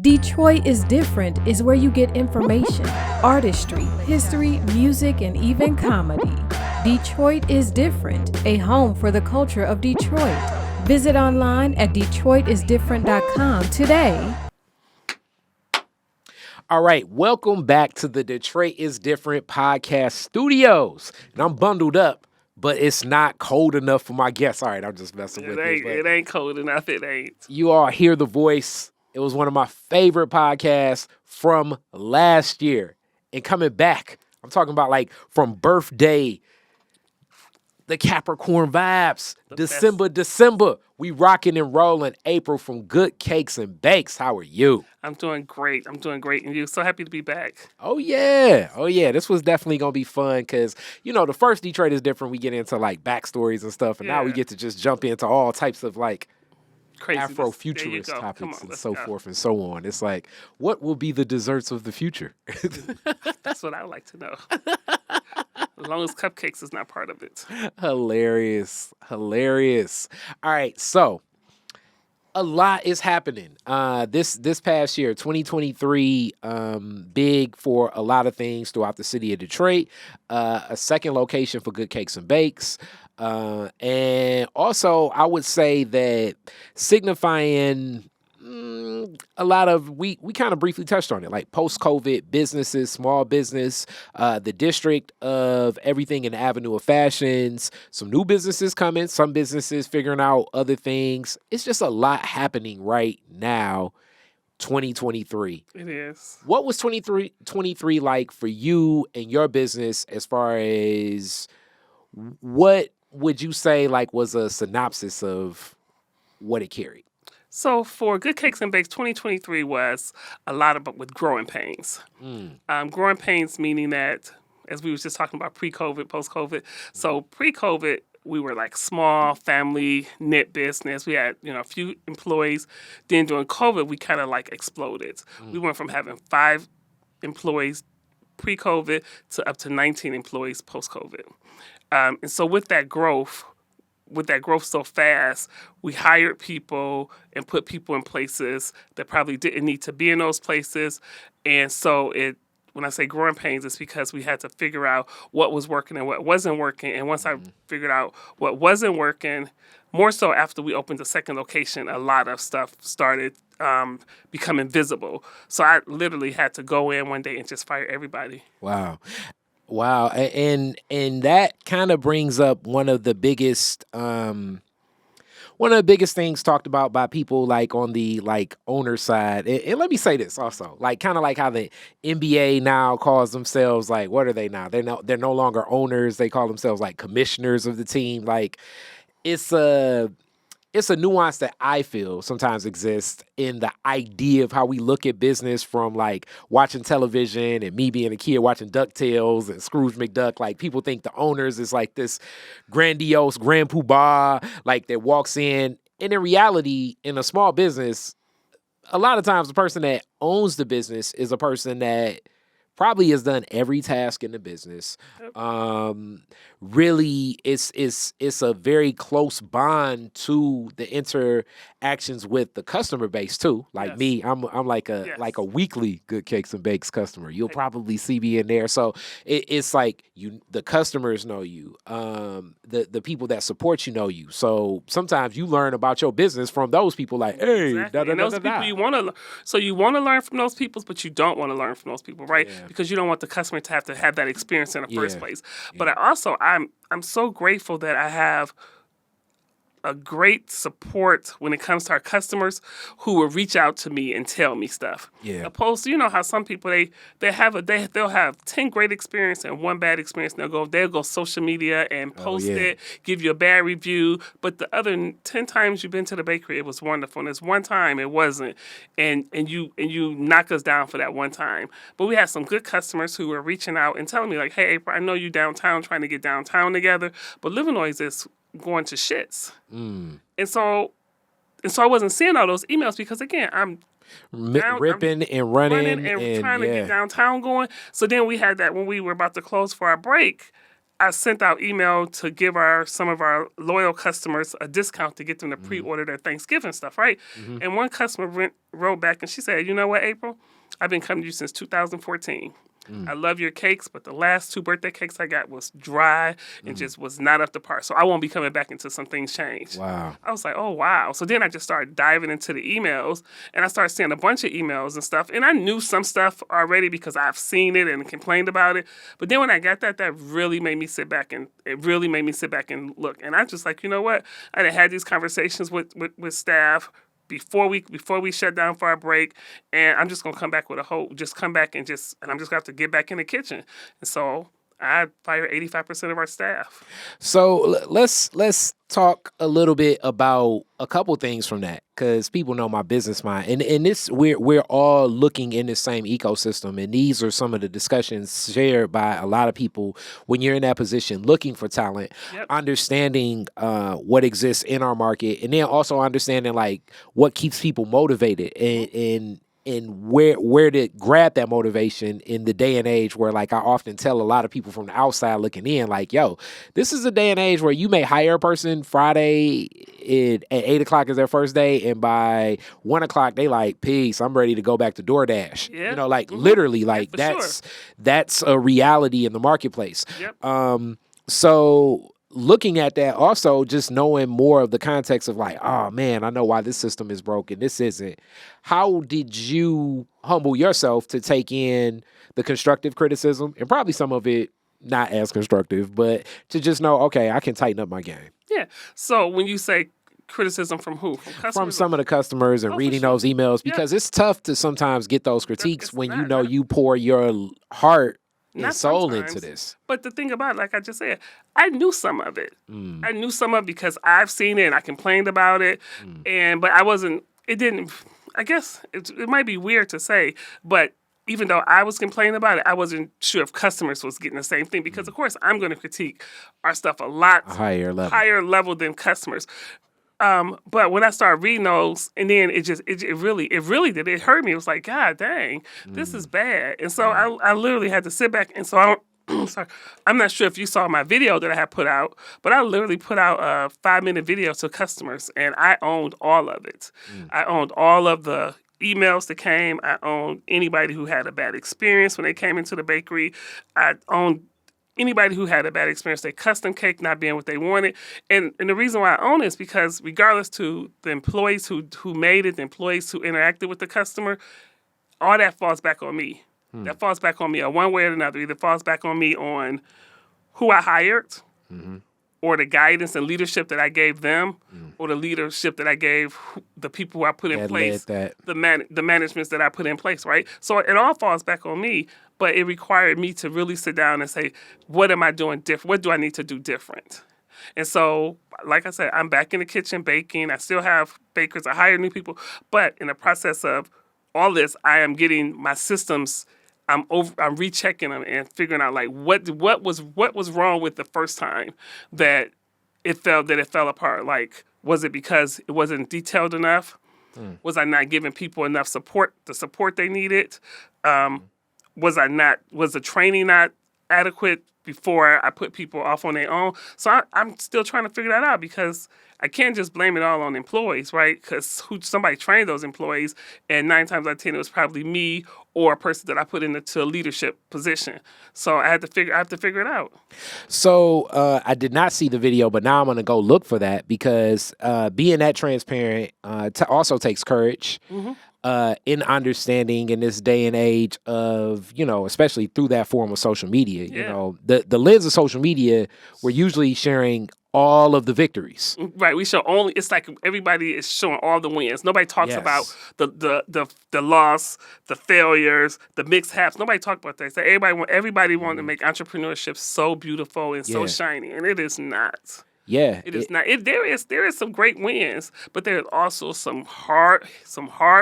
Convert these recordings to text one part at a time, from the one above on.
Detroit is Different is where you get information, artistry, history, music, and even comedy. Detroit is Different, a home for the culture of Detroit. Visit online at DetroitisDifferent.com today. All right, welcome back to the Detroit is Different podcast studios. And I'm bundled up, but it's not cold enough for my guests. All right, I'm just messing with you. It ain't cold enough. It ain't. You all hear the voice. It was one of my favorite podcasts from last year. And coming back, I'm talking about like from birthday, the Capricorn vibes, December. We rocking and rolling. April from Good Cakes and Bakes. How are you? I'm doing great. And you? So happy to be back. Oh, yeah. This was definitely going to be fun because, you know, the first Detroit is Different. We get into like backstories and stuff. And now we get to just jump into all types of like Afro-futurist topics and so forth and so on. It's like, what will be the desserts of the future? That's what I would like to know. As long as cupcakes is not part of it. Hilarious. All right, so a lot is happening. This past year, 2023, big for a lot of things throughout the city of Detroit. A second location for Good Cakes and Bakes. And also, I would say that signifying a lot of, we kind of briefly touched on it, like post-COVID businesses, small business, the district of everything in the Avenue of Fashions, some new businesses coming, some businesses figuring out other things. It's just a lot happening right now, 2023. It is. What was 2023 like for you and your business as far as what would you say like was a synopsis of what it carried? So for Good Cakes and Bakes, 2023 was a lot of with growing pains. Growing pains meaning that, as we was just talking about pre-COVID, post-COVID. So pre-COVID, we were like small family knit business. We had, a few employees. Then during COVID, we kind of like exploded. We went from having 5 employees pre-COVID to up to 19 employees post-COVID. And so with that growth so fast, we hired people and put people in places that probably didn't need to be in those places. And so when I say growing pains, it's because we had to figure out what was working and what wasn't working. And once I figured out what wasn't working, more so after we opened the second location, a lot of stuff started becoming visible. So I literally had to go in one day and just fire everybody. Wow. And that kind of brings up one of the biggest things talked about by people like on the like owner side. And let me say this also, like kind of like how the NBA now calls themselves like, what are they now? They're no longer owners. They call themselves like commissioners of the team. Like it's a nuance that I feel sometimes exists in the idea of how we look at business from like watching television and me being a kid watching DuckTales and Scrooge McDuck. Like people think the owners is like this grandiose grand poobah like that walks in. And in reality, in a small business, a lot of times the person that owns the business is a person that probably has done every task in the business. Really, it's a very close bond to the interactions with the customer base too. Like me, I'm like a weekly Good Cakes and Bakes customer. You'll probably see me in there. So it's like the customers know you, the people that support you know you. So sometimes you learn about your business from those people. Like, hey, and those people you want to. So you want to learn from those people, but you don't want to learn from those people, right? Yeah. Because you don't want the customer to have that experience in the first place. But I'm so grateful that I have a great support when it comes to our customers who will reach out to me and tell me stuff. Yeah. Opposed to, you know how some people they'll have 10 great experience and 1 bad experience. And they'll go social media and post it, give you a bad review. But the other 10 times you've been to the bakery, it was wonderful. And this one time it wasn't. And you knock us down for that one time. But we had some good customers who were reaching out and telling me like, hey, April, I know you downtown trying to get downtown together, but Livernois is going to shits. And so I wasn't seeing all those emails because again, I'm ripping and running and trying to get downtown going. So then we had that when we were about to close for our break. I sent out email to give some of our loyal customers a discount to get them to pre-order their Thanksgiving stuff, right? And one customer wrote back and she said, "You know what, April? I've been coming to you since 2014. I love your cakes, but the last 2 birthday cakes I got was dry and just was not up to par. So I won't be coming back until some things change." Wow. I was like, oh, wow. So then I just started diving into the emails, and I started seeing a bunch of emails and stuff. And I knew some stuff already because I've seen it and complained about it. But then when I got that really made me sit back and look. And I just like, you know what? I had these conversations with staff before we shut down for our break, and I'm just gonna come back with I'm just gonna have to get back in the kitchen. And so I fired 85% of our staff. So let's talk a little bit about a couple things from that, because people know my business mind, and this we're all looking in the same ecosystem, and these are some of the discussions shared by a lot of people when you're in that position, looking for talent, understanding what exists in our market, and then also understanding like what keeps people motivated and where to grab that motivation in the day and age where, like, I often tell a lot of people from the outside looking in, like, yo, this is a day and age where you may hire a person Friday at 8 o'clock is their first day, and by 1 o'clock they like, peace, I'm ready to go back to DoorDash. Yeah. You know, like literally, like that's a reality in the marketplace. So looking at that, also just knowing more of the context of like, oh man, I know why this system is broken, this isn't. How did you humble yourself to take in the constructive criticism, and probably some of it not as constructive, but to just know, okay, I can tighten up my game? Yeah. So when you say criticism from who? From customers? From some of the customers and reading those emails, because it's tough to sometimes get those critiques when you know you pour your heart and soul into this. But the thing about it, like I just said, I knew some of it. I knew some of it because I've seen it and I complained about it. But I wasn't, it didn't, I guess it might be weird to say, but even though I was complaining about it, I wasn't sure if customers was getting the same thing, because of course I'm going to critique our stuff a lot higher level than customers. But when I started reading those, and then it really did. It hurt me. It was like, God dang, this is bad. And so I literally had to sit back. And so sorry, I'm not sure if you saw my video that I had put out, but I literally put out a 5-minute video to customers, and I owned all of it. I owned all of the emails that came. I owned anybody who had a bad experience when they came into the bakery. I owned anybody who had a bad experience, their custom cake not being what they wanted. And the reason why I own it is because regardless to the employees who made it, the employees who interacted with the customer, all that falls back on me. That falls back on me one way or another. Either falls back on me on who I hired, or the guidance and leadership that I gave them, or the leadership that I gave the people who I put in place, the managements that I put in place, right? So it all falls back on me, but it required me to really sit down and say, what am I doing different? What do I need to do different? And so, like I said, I'm back in the kitchen baking. I still have bakers. I hire new people. But in the process of all this, I am getting my systems, I'm rechecking them and figuring out like what was wrong with the first time that it fell apart. Like, was it because it wasn't detailed enough? Was I not giving people enough support, the support they needed? Was the training not adequate before I put people off on their own? So I'm still trying to figure that out, because I can't just blame it all on employees, right? Because somebody trained those employees, and 9 times out of 10 it was probably me or a person that I put into a leadership position. So I have to figure it out. So I did not see the video, but now I'm going to go look for that, because being that transparent also takes courage. In understanding in this day and age of, especially through that form of social media, the lens of social media, we're usually sharing all of the victories. Right. We show only, it's like everybody is showing all the wins. Nobody talks about the loss, the failures, the mishaps. Nobody talks about that. So everybody wanted to make entrepreneurship so beautiful and so shiny, and it is not. Yeah. It is not. There is some great wins, but there's also some hard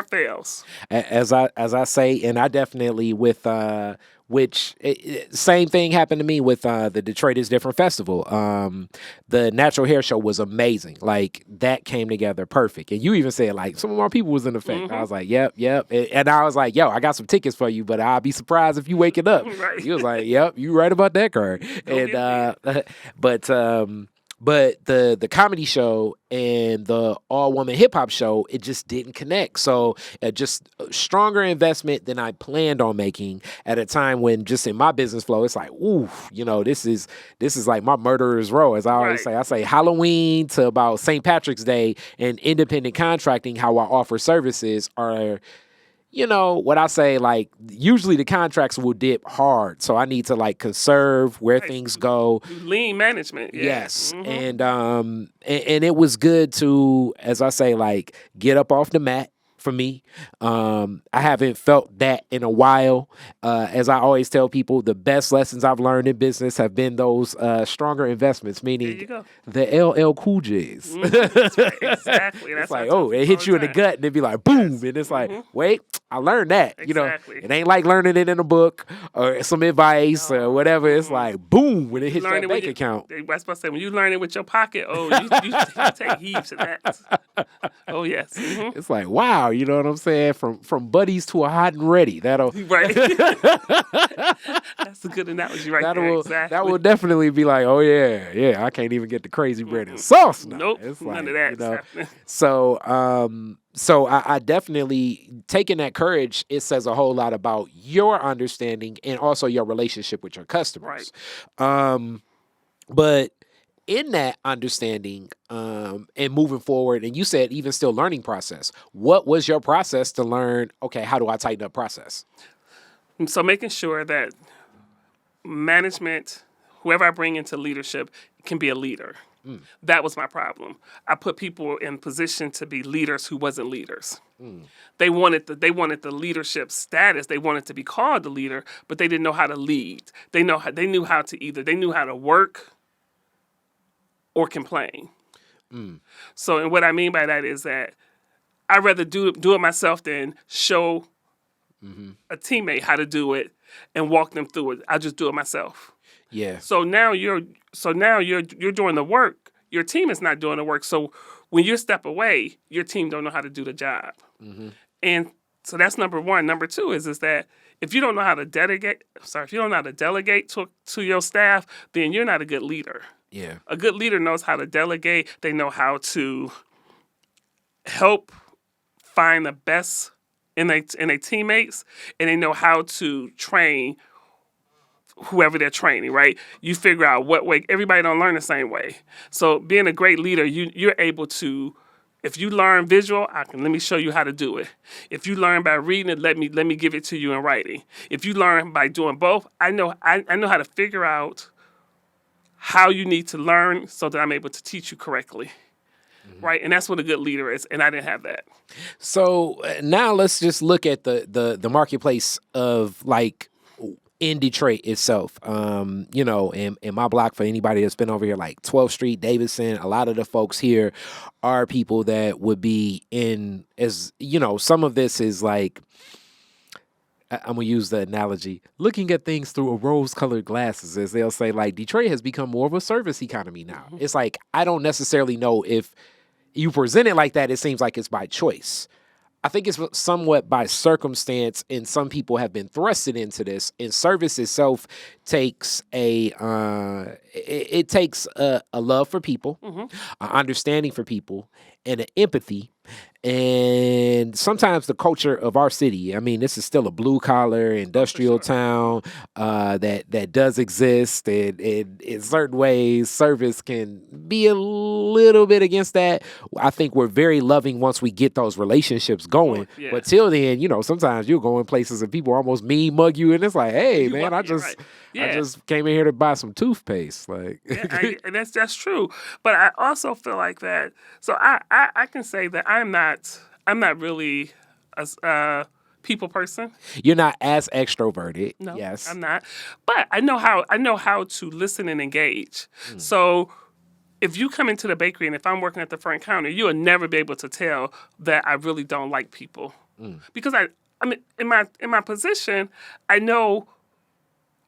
fails. As I say, and I definitely with same thing happened to me with the Detroit is Different festival. The natural hair show was amazing. Like that came together perfect. And you even said like some of our people was in effect. I was like, yep. And I was like, yo, I got some tickets for you, but I'll be surprised if you wake it up. Right. He was like, yep, you right about that, Card. And but the comedy show and the all woman hip hop show, it just didn't connect. So just a stronger investment than I planned on making at a time when just in my business flow, it's like, ooh, this is like my murderer's row. As I always say, I say Halloween to about St. Patrick's Day and independent contracting, how I offer services are, what I say, like, usually the contracts will dip hard. So I need to, like, conserve where things go. Lean management. Yeah. Yes. And it was good to, as I say, like, get up off the mat for me. I haven't felt that in a while. As I always tell people, the best lessons I've learned in business have been those stronger investments, meaning the LL Cool J's. That's right. Exactly. That's it's like, it hit you in the gut and it'd be like, boom. And it's like, wait, I learned that. Exactly. It ain't like learning it in a book or some advice or whatever. It's like, boom, when it hits that bank account. I was supposed to say, when you learn it with your pocket, you take heaps of that. Oh, yes. It's like, wow, you know what I'm saying? From buddies to a hot and ready. That'll right. That's a good analogy right there. Exactly. That will definitely be like, oh yeah, I can't even get the crazy bread and sauce now. Nope, it's none like, of that. So I definitely, taking that courage, it says a whole lot about your understanding and also your relationship with your customers. Right. But in that understanding and moving forward, and you said even still learning process, what was your process to learn, okay, how do I tighten up process? So making sure that management, whoever I bring into leadership, can be a leader. That was my problem. I put people in position to be leaders who wasn't leaders. They wanted the leadership status. They wanted to be called the leader, but they didn't know how to lead. They knew how to work or complain. So, and what I mean by that is that I'd rather do it myself than show a teammate how to do it and walk them through it. I'll just do it myself. Yeah. So now you're doing the work. Your team is not doing the work. So when you step away, your team don't know how to do the job. And so that's number one. Number two is that if you don't know how to delegate to your staff, then you're not a good leader. Yeah. A good leader knows how to delegate. They know how to help find the best in their teammates, and they know how to train whoever they're training, right? You figure out what way. Everybody don't learn the same way. So being a great leader, you're able to, if you learn visual, let me show you how to do it. If you learn by reading it, let me give it to you in writing. If you learn by doing both, I know how to figure out how you need to learn so that I'm able to teach you correctly. Right? And that's what a good leader is. And I didn't have that. So now let's just look at the marketplace of like in Detroit itself. In my block, for anybody that's been over here, like 12th Street, Davidson, a lot of the folks here are people that would be in, as some of this is like, I'm going to use the analogy, looking at things through a rose-colored glasses, as they'll say, like, Detroit has become more of a service economy now. It's like, I don't necessarily know if you present it like that, it seems like it's by choice. I think it's somewhat by circumstance, and some people have been thrusted into this. And service itself takes a love for people, an understanding for people, and an empathy. And sometimes the culture of our city, I mean, this is still a blue collar industrial town that does exist. And in certain ways, service can be a little bit against that. I think we're very loving once we get those relationships going. Yeah. But till then, sometimes you'll go in places and people almost mean mug you. And it's like, hey, man, I just came in here to buy some toothpaste. Like, and that's true. But I also feel like that. So I can say that I'm not really a people person. You're not as extroverted. No, yes, I'm not. But I know how to listen and engage. So if you come into the bakery and if I'm working at the front counter, you'll never be able to tell that I really don't like people. Because I mean, in my position, I know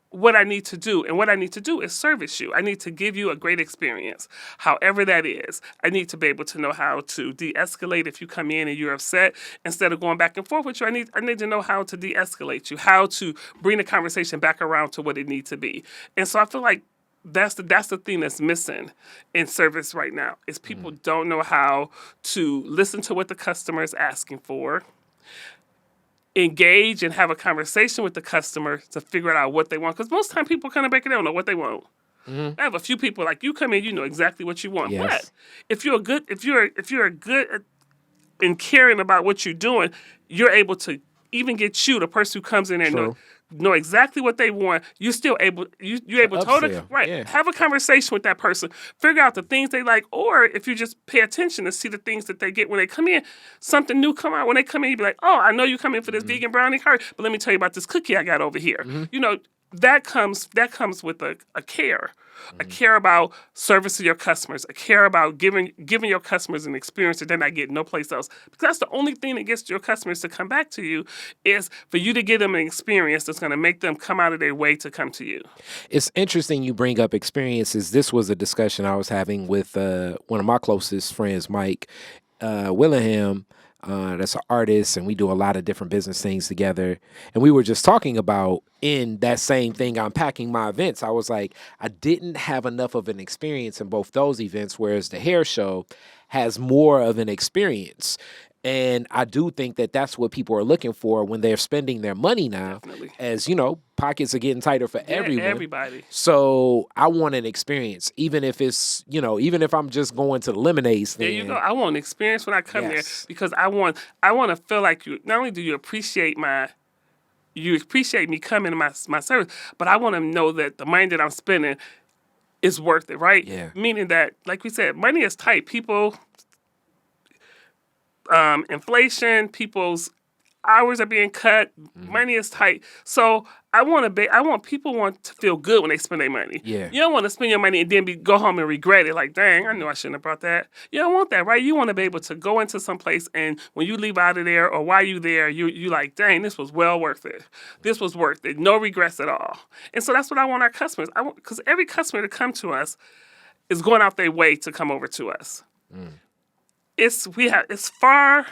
what I need to do. And what I need to do is service you. I need to give you a great experience, however that is. I need to be able to know how to de-escalate if you come in and you're upset. Instead of going back and forth with you, I need to know how to de-escalate you, how to bring the conversation back around to what it needs to be. And so I feel like that's the thing that's missing in service right now is people don't know how to listen to what the customer is asking for, engage and have a conversation with the customer to figure out what they want. Because most time people come to bakery, they don't know what they want. I have a few people like you come in, you know exactly what you want. Yes. But if you're good in caring about what you're doing, you're able to even get you, the person who comes in there, know exactly what they want. You're still able you're able to upsell. have a conversation with that person, figure out the things they like, or if you just pay attention to see the things that they get when they come in, something new come out when they come in, you be like, oh, I know you come in for this vegan brownie cart, but let me tell you about this cookie I got over here. You know, that comes with a care. I care about servicing your customers. I care about giving your customers an experience that they're not getting no place else. Because that's the only thing that gets your customers to come back to you is for you to give them an experience that's going to make them come out of their way to come to you. It's interesting you bring up experiences. This was a discussion I was having with one of my closest friends, Mike Willingham. That's an artist, and we do a lot of different business things together. And we were just talking about in that same thing, unpacking my events. I was like, I didn't have enough of an experience in both those events, whereas the hair show has more of an experience. And I do think that that's what people are looking for when they're spending their money now. Definitely. As you know, pockets are getting tighter for everyone. Everybody. So I want an experience, even if it's, even if I'm just going to the lemonade stand. There you go. I want an experience when I come there because I want to feel like you. Not only do you appreciate me coming to my service, but I want to know that the money that I'm spending is worth it, right? Yeah. Meaning that, like we said, money is tight. People. Inflation, people's hours are being cut, money is tight. So I want people to feel good when they spend their money. Yeah. You don't want to spend your money and then go home and regret it. Like, dang, I knew I shouldn't have brought that. You don't want that, right? You want to be able to go into some place and when you leave out of there or while you there, you like, dang, this was well worth it. This was worth it. No regrets at all. And so that's what I want our customers. Because every customer to come to us is going out their way to come over to us. It's far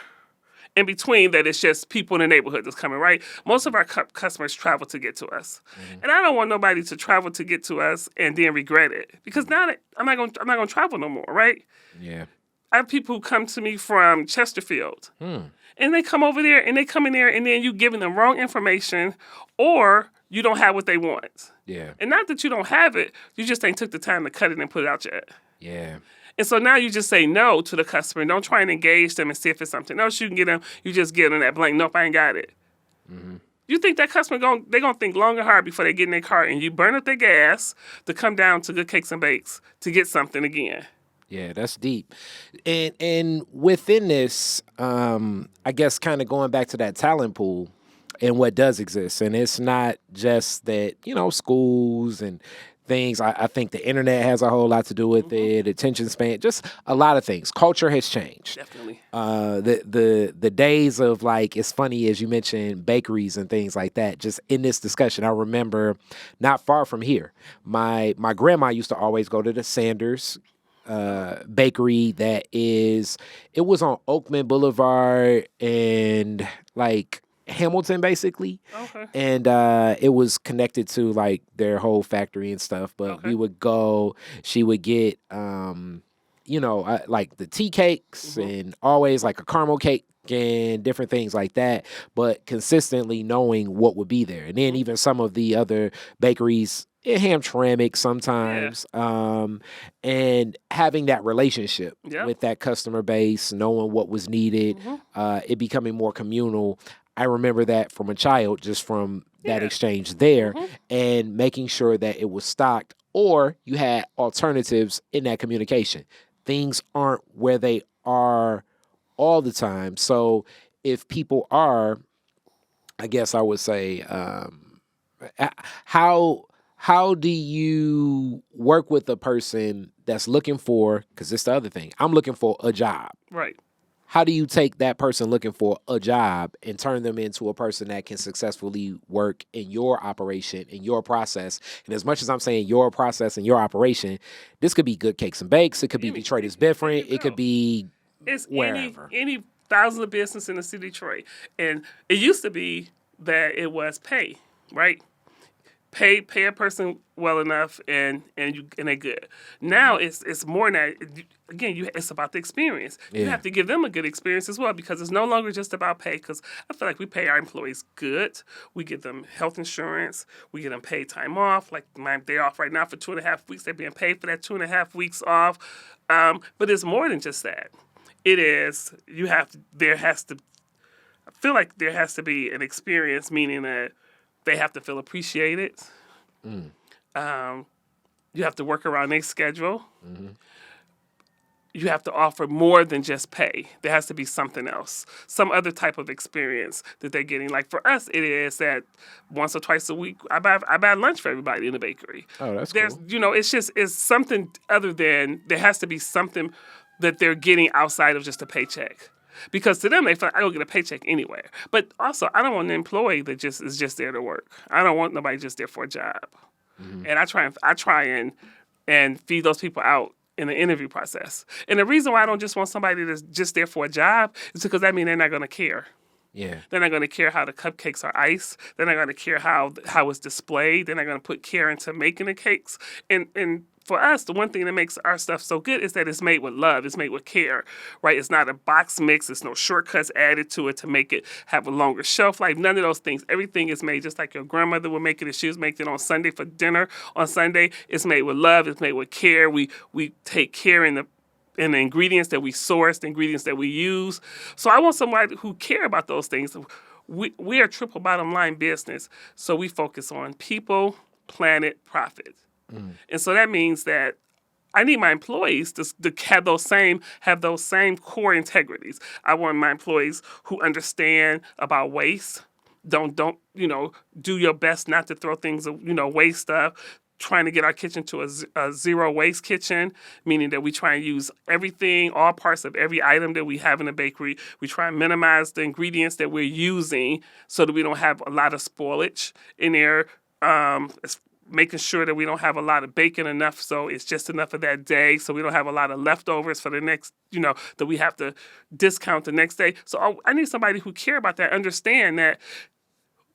in between that it's just people in the neighborhood that's coming, right? Most of our customers travel to get to us. And I don't want nobody to travel to get to us and then regret it. Because now that I'm not gonna travel no more, right? Yeah. I have people who come to me from Chesterfield. And they come over there and they come in there and then you giving them wrong information or you don't have what they want. Yeah. And not that you don't have it, you just ain't took the time to cut it and put it out yet. Yeah. And so now you just say no to the customer. Don't try and engage them and see if it's something else you can get them. You just give them that blank, nope, I ain't got it. You think that customer they're going to think long and hard before they get in their car and you burn up their gas to come down to Good Cakes and Bakes to get something again. Yeah, that's deep. And within this, I guess kind of going back to that talent pool and what does exist. And it's not just that, schools and things. I think the internet has a whole lot to do with it. Attention span, just a lot of things. Culture has changed. Definitely. The days of like, it's funny as you mentioned bakeries and things like that. Just in this discussion, I remember not far from here, my grandma used to always go to the Sanders bakery it was on Oakman Boulevard and like Hamilton basically. Okay. And it was connected to like their whole factory and stuff. But we would go, she would get like the tea cakes and always like a caramel cake and different things like that, but consistently knowing what would be there. And then even some of the other bakeries, Hamtramck sometimes, and having that relationship with that customer base, knowing what was needed, it becoming more communal. I remember that from a child, just from that exchange there, and making sure that it was stocked or you had alternatives in that communication. Things aren't where they are all the time. So if people are, I guess I would say, how do you work with a person that's looking for, because it's the other thing, I'm looking for a job. Right. How do you take that person looking for a job and turn them into a person that can successfully work in your operation, in your process? And as much as I'm saying your process and your operation, this could be Good Cakes and Bakes. It could be Detroit is Different. It could be It's wherever. any thousands of business in the city of Detroit. And it used to be that it was pay, right? Pay a person well enough and they're good. Now it's more than that. Again, it's about the experience. You have to give them a good experience as well, because it's no longer just about pay. Because I feel like we pay our employees good. We give them health insurance. We give them paid time off. Like my day off right now for 2.5 weeks, they're being paid for that 2.5 weeks off. But it's more than just that. It is I feel like there has to be an experience, meaning that they have to feel appreciated. You have to work around their schedule. You have to offer more than just pay. There has to be something else, some other type of experience that they're getting. Like for us, it is that once or twice a week, I buy lunch for everybody in the bakery. Oh, that's There's, cool. It's something other than, there has to be something that they're getting outside of just a paycheck. Because to them, they feel like, I don't get a paycheck anywhere. But also, I don't want an employee that is just there to work. I don't want nobody just there for a job. And I try and feed those people out in the interview process. And the reason why I don't just want somebody that's just there for a job is because that means they're not going to care. Yeah. They're not going to care how the cupcakes are iced. They're not going to care how it's displayed. They're not going to put care into making the cakes. And for us, the one thing that makes our stuff so good is that it's made with love. It's made with care, right? It's not a box mix. There's no shortcuts added to it to make it have a longer shelf life. None of those things. Everything is made just like your grandmother would make it if she was making it on Sunday for dinner. On Sunday, it's made with love. It's made with care. We take care in the ingredients that we source, the ingredients that we use. So I want somebody who care about those things. We are triple bottom line business, so we focus on people, planet, profit. And so that means that I need my employees to have those same core integrities. I want my employees who understand about waste. Don't do your best not to throw things, waste stuff. Trying to get our kitchen to a zero waste kitchen, meaning that we try and use everything, all parts of every item that we have in the bakery. We try and minimize the ingredients that we're using so that we don't have a lot of spoilage in there. Making sure that we don't have a lot of bacon enough, so it's just enough of that day, so we don't have a lot of leftovers for the next, that we have to discount the next day. So I need somebody who care about that, understand that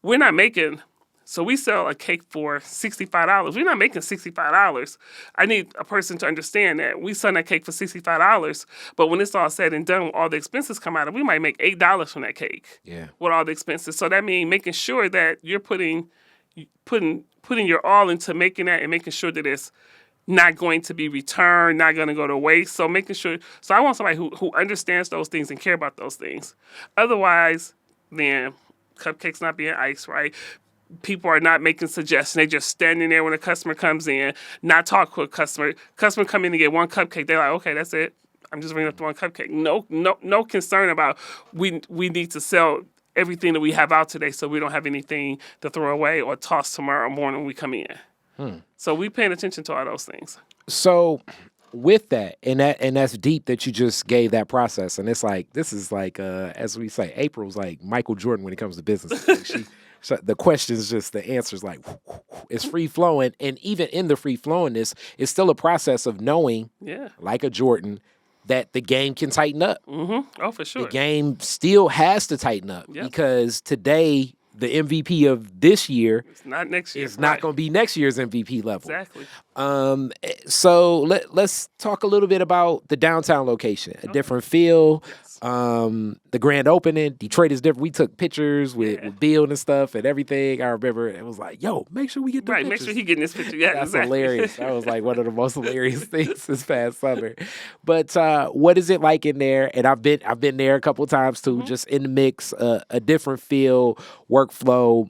we're not making. So we sell a cake for $65. We're not making $65. I need a person to understand that we sell that cake for $65, but when it's all said and done, all the expenses come out, and we might make $8 from that cake. Yeah. With all the expenses. So that means making sure that you're putting your all into making that and making sure that it's not going to be returned, not going to go to waste. So making sure. So I want somebody who understands those things and care about those things. Otherwise, then cupcakes not being iced, right? People are not making suggestions. They're just standing there when a customer comes in, not talk to a customer. Customer come in to get one cupcake. They're like, okay, that's it. I'm just bringing up the one cupcake. No concern about we need to sell everything that we have out today so we don't have anything to throw away or toss tomorrow morning when we come in. So we paying attention to all those things. So with that, and that's deep that you just gave that process. And it's like, this is like, as we say, April's like Michael Jordan when it comes to business. Like so the questions, just the answers, like it's free flowing. And even in the free flowingness, it's still a process of knowing, like a Jordan, that the game can tighten up. Oh, for sure. The game still has to tighten up because today the MVP of this year it's not next year. It's not going to be next year's MVP level. Exactly. So let's talk a little bit about the downtown location, a different feel. The grand opening, Detroit is different. We took pictures with Bill and stuff and everything. I remember it was like, yo, make sure we get the pictures. Make sure he getting this picture. Yeah, that's exactly. hilarious. That was like one of the most hilarious things this past summer. But what is it like in there? And I've been there a couple of times too, just in the mix, a different feel, workflow.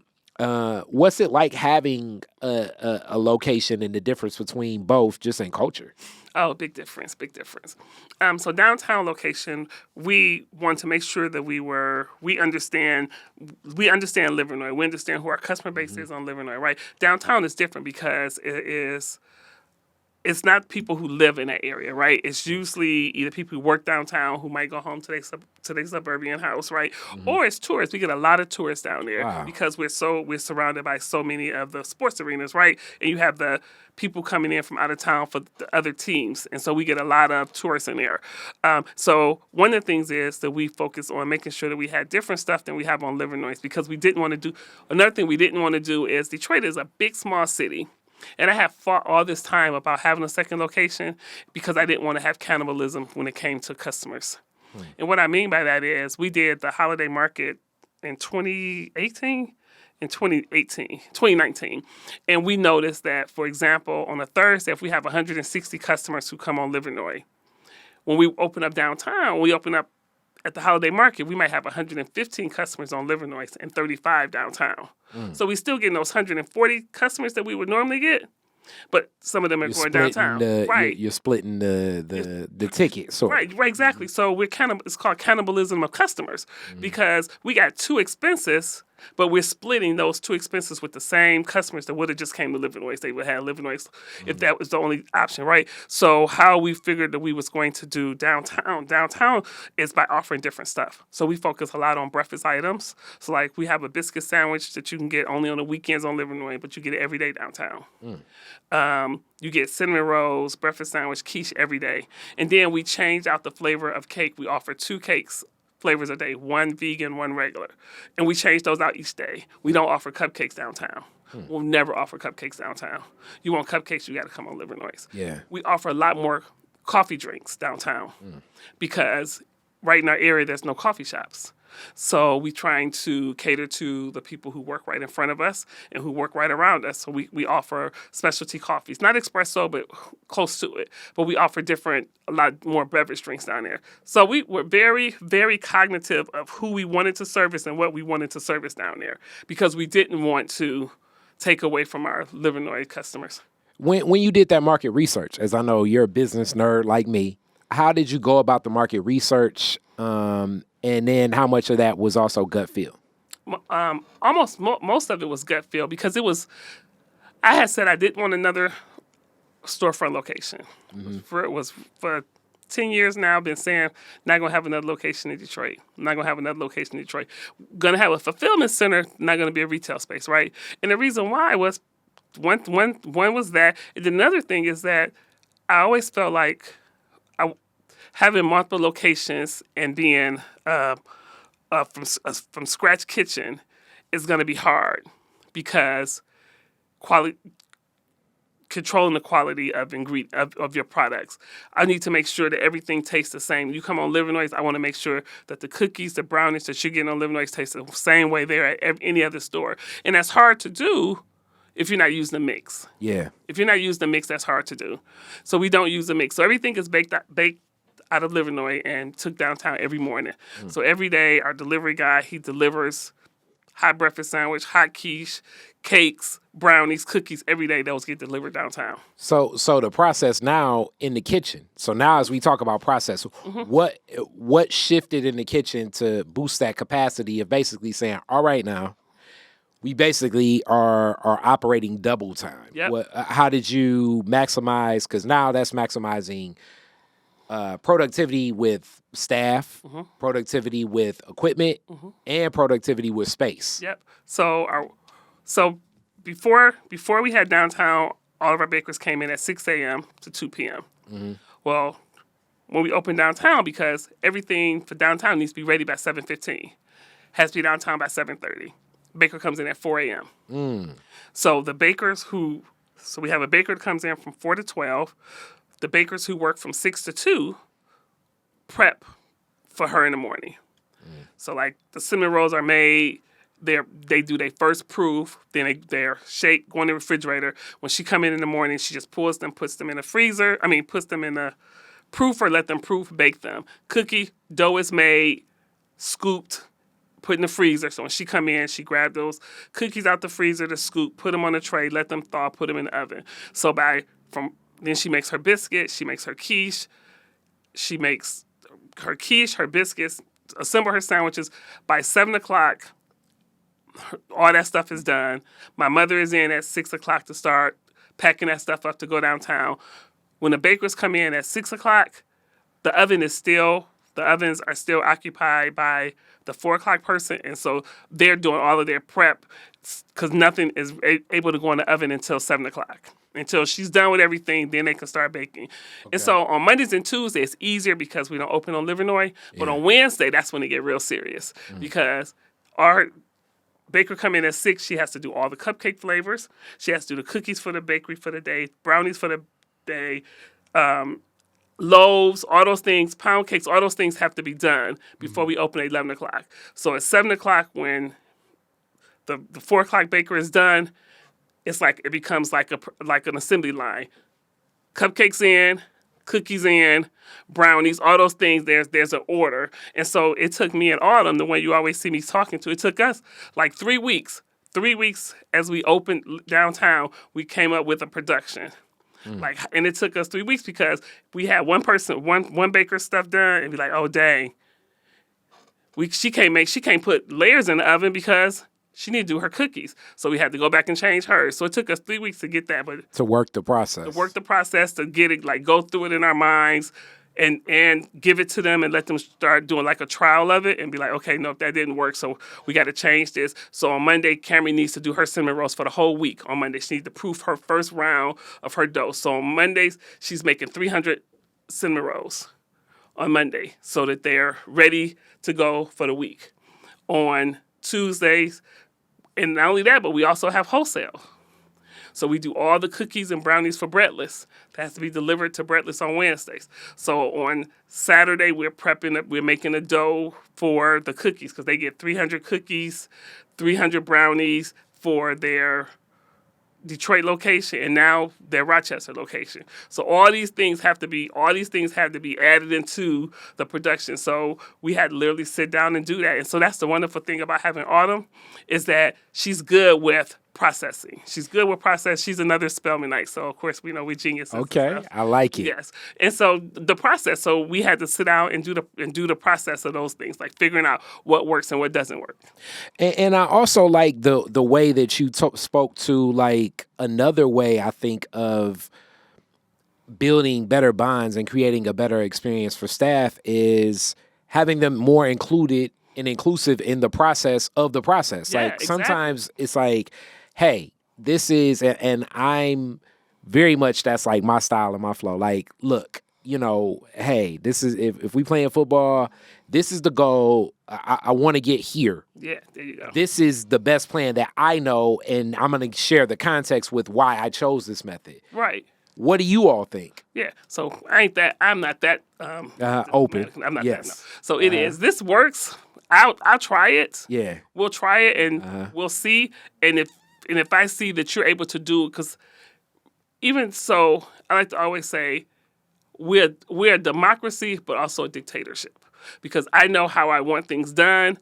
What's it like having a location and the difference between both just in culture? Oh, big difference. So downtown location, we want to make sure that we understand Livernois. We understand who our customer base is on Livernois, right? Downtown is different because it is it's not people who live in that area, right? It's usually either people who work downtown who might go home to their suburban house, right? Or it's tourists. We get a lot of tourists down there Wow. because we're surrounded by so many of the sports arenas, right? And you have the people coming in from out of town for the other teams, and so we get a lot of tourists in there. So one of the things is that we focus on making sure that we had different stuff than we have on Livernois, because we didn't want to do. Another thing we didn't want to do is Detroit is a big, small city. And I have fought all this time about having a second location because I didn't want to have cannibalism when it came to customers. And what I mean by that is we did the holiday market in 2019. And we noticed that, for example, on a Thursday, if we have 160 customers who come on Livernois, when we open up downtown, we open up at the holiday market, we might have 115 customers on Livernois and 35 downtown. So we still getting those 140 customers that we would normally get, but some of them are going downtown. Right. You're splitting the ticket. So. Right, exactly. So it's called cannibalism of customers because we got two expenses, but we're splitting those two expenses with the same customers that would have just came to Livernois. They would have Livernois if that was the only option, right? So how we figured that we was going to do downtown is by offering different stuff. So we focus a lot on breakfast items. So like we have a biscuit sandwich that you can get only on the weekends on Livernois, but you get it every day downtown. You get cinnamon rolls, breakfast sandwich, quiche every day. And then we changed out the flavor of cake. We offer 2 cakes flavors a day, 1 vegan, 1 regular. And we change those out each day. We don't offer cupcakes downtown. We'll never offer cupcakes downtown. You want cupcakes, you got to come on Livernois. Yeah. We offer a lot more coffee drinks downtown because right in our area, there's no coffee shops. So we trying to cater to the people who work right in front of us and who work right around us. So we offer specialty coffees, not espresso, but close to it. But we offer a lot more beverage drinks down there. So we were very, very cognitive of who we wanted to service and what we wanted to service down there because we didn't want to take away from our Livernois customers. When you did that market research, as I know you're a business nerd like me, how did you go about the market research? And then how much of that was also gut feel? Most of it was gut feel because I had said I didn't want another storefront location. For 10 years now, I've been saying not going to have another location in Detroit. Not going to have another location in Detroit. Going to have a fulfillment center, not going to be a retail space, right? And the reason why was one was that. And another thing is that I always felt like having multiple locations and being from scratch kitchen is going to be hard because controlling the quality of your products. I need to make sure that everything tastes the same. You come on Livernois, I want to make sure that the cookies, the brownies that you're getting on Livernois taste the same way they're at any other store. And that's hard to do if you're not using the mix. Yeah. If you're not using the mix, that's hard to do. So we don't use the mix. So everything is baked out of Livernois and took downtown every morning. So every day, our delivery guy, he delivers hot breakfast sandwich, hot quiche, cakes, brownies, cookies. Every day, those get delivered downtown. So the process now in the kitchen. So now as we talk about process, what shifted in the kitchen to boost that capacity of basically saying, all right now, we basically are operating double time. Yep. How did you maximize? Because now that's maximizing productivity with staff, productivity with equipment, and productivity with space. Yep. So before we had downtown, all of our bakers came in at 6 a.m. to 2 p.m. Well, when we opened downtown, because everything for downtown needs to be ready by 7:15, has to be downtown by 7:30. Baker comes in at 4 a.m. So we have a baker that comes in from 4 to 12. The bakers who work from 6 to 2 prep for her in the morning. So like the cinnamon rolls are made, they do their first proof, then they're shake, go in the refrigerator. When she come in the morning, she just pulls them, puts them in the freezer. Puts them in the proofer, let them proof, bake them. Cookie dough is made, scooped, put in the freezer. So when she come in, she grab those cookies out the freezer, the scoop, put them on a tray, let them thaw, put them in the oven. So then she makes her biscuit, she makes her quiche, her biscuits, assemble her sandwiches. By 7 o'clock, all that stuff is done. My mother is in at 6 o'clock to start packing that stuff up to go downtown. when the bakers come in at 6 o'clock, the ovens are still occupied by the 4 o'clock person, and so they're doing all of their prep because nothing is able to go in the oven until 7 o'clock. Until she's done with everything, then they can start baking. And so on Mondays and Tuesdays, it's easier because we don't open on Livernois. But on Wednesday, that's when it get real serious because our baker come in at 6. She has to do all the cupcake flavors. She has to do the cookies for the bakery for the day, brownies for the day, loaves, all those things, pound cakes, all those things have to be done before we open at 11 o'clock. So at 7 o'clock, when the 4 o'clock baker is done, it's like it becomes like an assembly line. Cupcakes in, cookies in, brownies, all those things. There's an order, and so it took me and Autumn, the one you always see me talking to. It took us like 3 weeks. 3 weeks as we opened downtown, we came up with a production. And it took us 3 weeks because we had one baker's stuff done, and be like, oh dang, she can't put layers in the oven because she needed to do her cookies. So we had to go back and change hers. So it took us 3 weeks to get that. But To work the process. To get it, like go through it in our minds and give it to them and let them start doing like a trial of it and be like, okay, no, that didn't work. So we got to change this. So on Monday, Camry needs to do her cinnamon rolls for the whole week. On Monday, she needs to proof her first round of her dough. So on Mondays, she's making 300 cinnamon rolls on Monday so that they're ready to go for the week. On Tuesdays, and not only that, but we also have wholesale. So we do all the cookies and brownies for Breadless. That has to be delivered to Breadless on Wednesdays. So on Saturday, we're making a dough for the cookies because they get 300 cookies, 300 brownies for their Detroit location and now their Rochester location. So all these things have to be added into the production. So we had to literally sit down and do that. And so that's the wonderful thing about having Autumn is that she's good with processing. She's good with process. She's another Spelmanite. So of course we know we're geniuses. Okay, I like it. Yes. And so the process, so we had to sit down and do the process of those things, like figuring out what works and what doesn't work. And I also like the way that you spoke to like another way I think of building better bonds and creating a better experience for staff is having them more included and inclusive in the process of the process. Yeah, like sometimes it's like, hey, this is, and I'm very much, that's like my style and my flow. Like, look, hey, this is, if we playing football, this is the goal. I want to get here. Yeah, there you go. This is the best plan that I know, and I'm going to share the context with why I chose this method. Right. What do you all think? Yeah. So I'm not that open. I'm not Yes. that. No. So it is. This works. I'll try it. Yeah. We'll try it and we'll see. And if I see that you're able to do it, because even so, I like to always say we're a democracy, but also a dictatorship. Because I know how I want things done.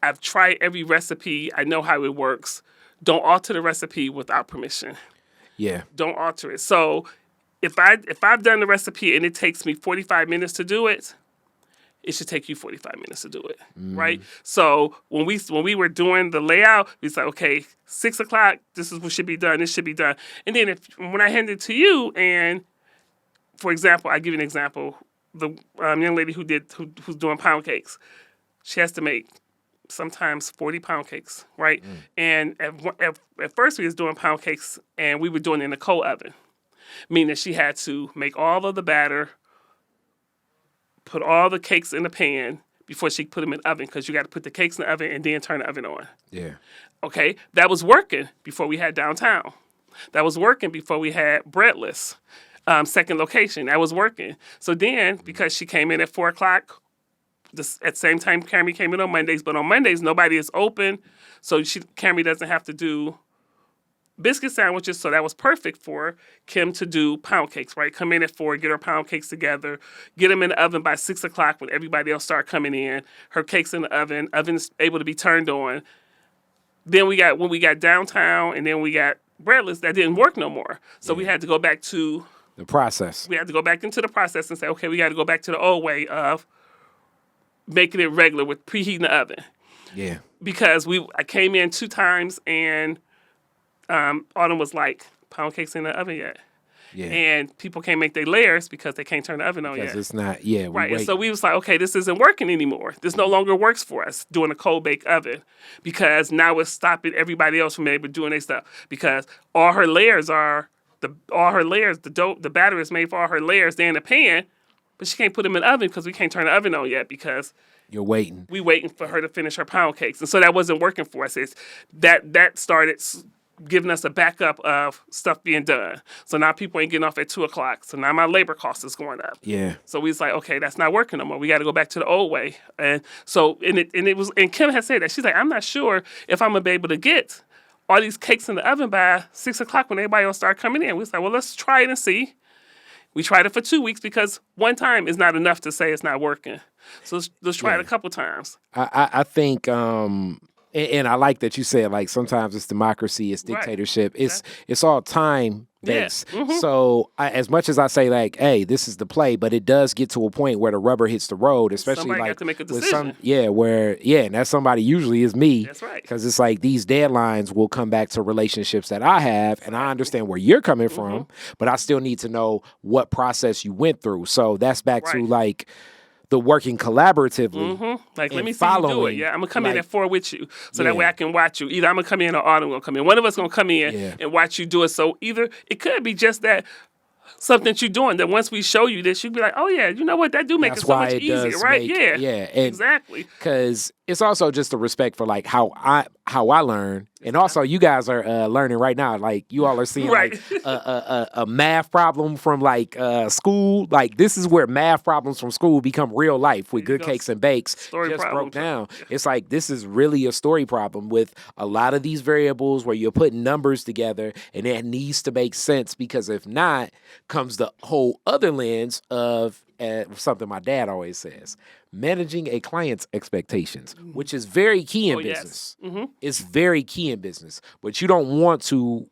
I've tried every recipe. I know how it works. Don't alter the recipe without permission. Yeah. Don't alter it. So if I've done the recipe and it takes me 45 minutes to do it, it should take you 45 minutes to do it, right? So when we were doing the layout, we said, okay, 6 o'clock, this is what should be done. This should be done. And then when I hand it to you, and for example, I give you an example. The young lady who's doing pound cakes, she has to make sometimes 40 pound cakes, right? And at first we was doing pound cakes and we were doing it in a cold oven, meaning that she had to make all of the batter, put all the cakes in the pan before she put them in the oven because you got to put the cakes in the oven and then turn the oven on. Yeah. Okay, that was working before we had downtown. That was working before we had Breadless, second location. That was working. So then, because she came in at 4 o'clock, at the same time Camry came in on Mondays, but on Mondays nobody is open, so Camry doesn't have to do biscuit sandwiches, so that was perfect for Kim to do pound cakes, right? Come in at 4, get her pound cakes together, get them in the oven by 6 o'clock when everybody else start coming in. Her cakes in the oven's able to be turned on. Then when we got downtown and then we got Breadless, that didn't work no more. So we had to go back to the process. We had to go back into the process and say, okay, we got to go back to the old way of making it regular with preheating the oven. Yeah. Because I came in 2 times and Autumn was like, pound cakes in the oven yet? Yeah. And people can't make their layers because they can't turn the oven on Because yet. it's not, yeah. Right, and Wait. so we was like, okay, this isn't working anymore. This no longer works for us doing a cold bake oven because now it's stopping everybody else from able to doing their stuff because all her layers are the dough, the batter is made for all her layers. They're in the pan, but she can't put them in the oven because we can't turn the oven on yet because You're waiting. we waiting for her to finish her pound cakes, and so that wasn't working for us. That started giving us a backup of stuff being done. So now people ain't getting off at 2:00. So now my labor cost is going up. Yeah. So we was like, okay, that's not working no more. We got to go back to the old way. And so and Kim had said that she's like, I'm not sure if I'm gonna be able to get all these cakes in the oven by 6:00 when everybody will start coming in. We was like, well, let's try it and see. We tried it for 2 weeks because one time is not enough to say it's not working. So let's try it a couple times. I think, and I like that you said, like, sometimes it's democracy, it's Right. dictatorship, it's all time based. Yeah. Mm-hmm. So as much as I say, like, hey, this is the play, but it does get to a point where the rubber hits the road, especially Somebody like got to make a with decision. and that somebody usually is me. That's right. Because it's like these deadlines will come back to relationships that I have, and I understand where you're coming Mm-hmm. from, but I still need to know what process you went through. So that's back to Right. like the working collaboratively. Mm-hmm. Like, let and me see you do it. following, Yeah, I'm gonna come in like- at 4 with you, so Yeah. that way I can watch you. Either I'm gonna come in or Autumn gonna come in. One of us gonna come in Yeah. and watch you do it. So either it could be just that something that you're doing that once we show you this, you'd be like, oh yeah, you know what? That do make That's it so why much it easier, does right? make- Yeah, and exactly. because it's also just a respect for like how I learn, and also you guys are learning right now. Like you all are seeing Right. like a math problem from like school. Like this is where math problems from school become real life with There you good go. cakes and bakes. Story just problem. broke down. It's like this is really a story problem with a lot of these variables where you're putting numbers together, and it needs to make sense because if not, comes the whole other lens of something my dad always says: managing a client's expectations, which is very key in Oh, yes. business. Mm-hmm. It's very key in business, but you don't want to.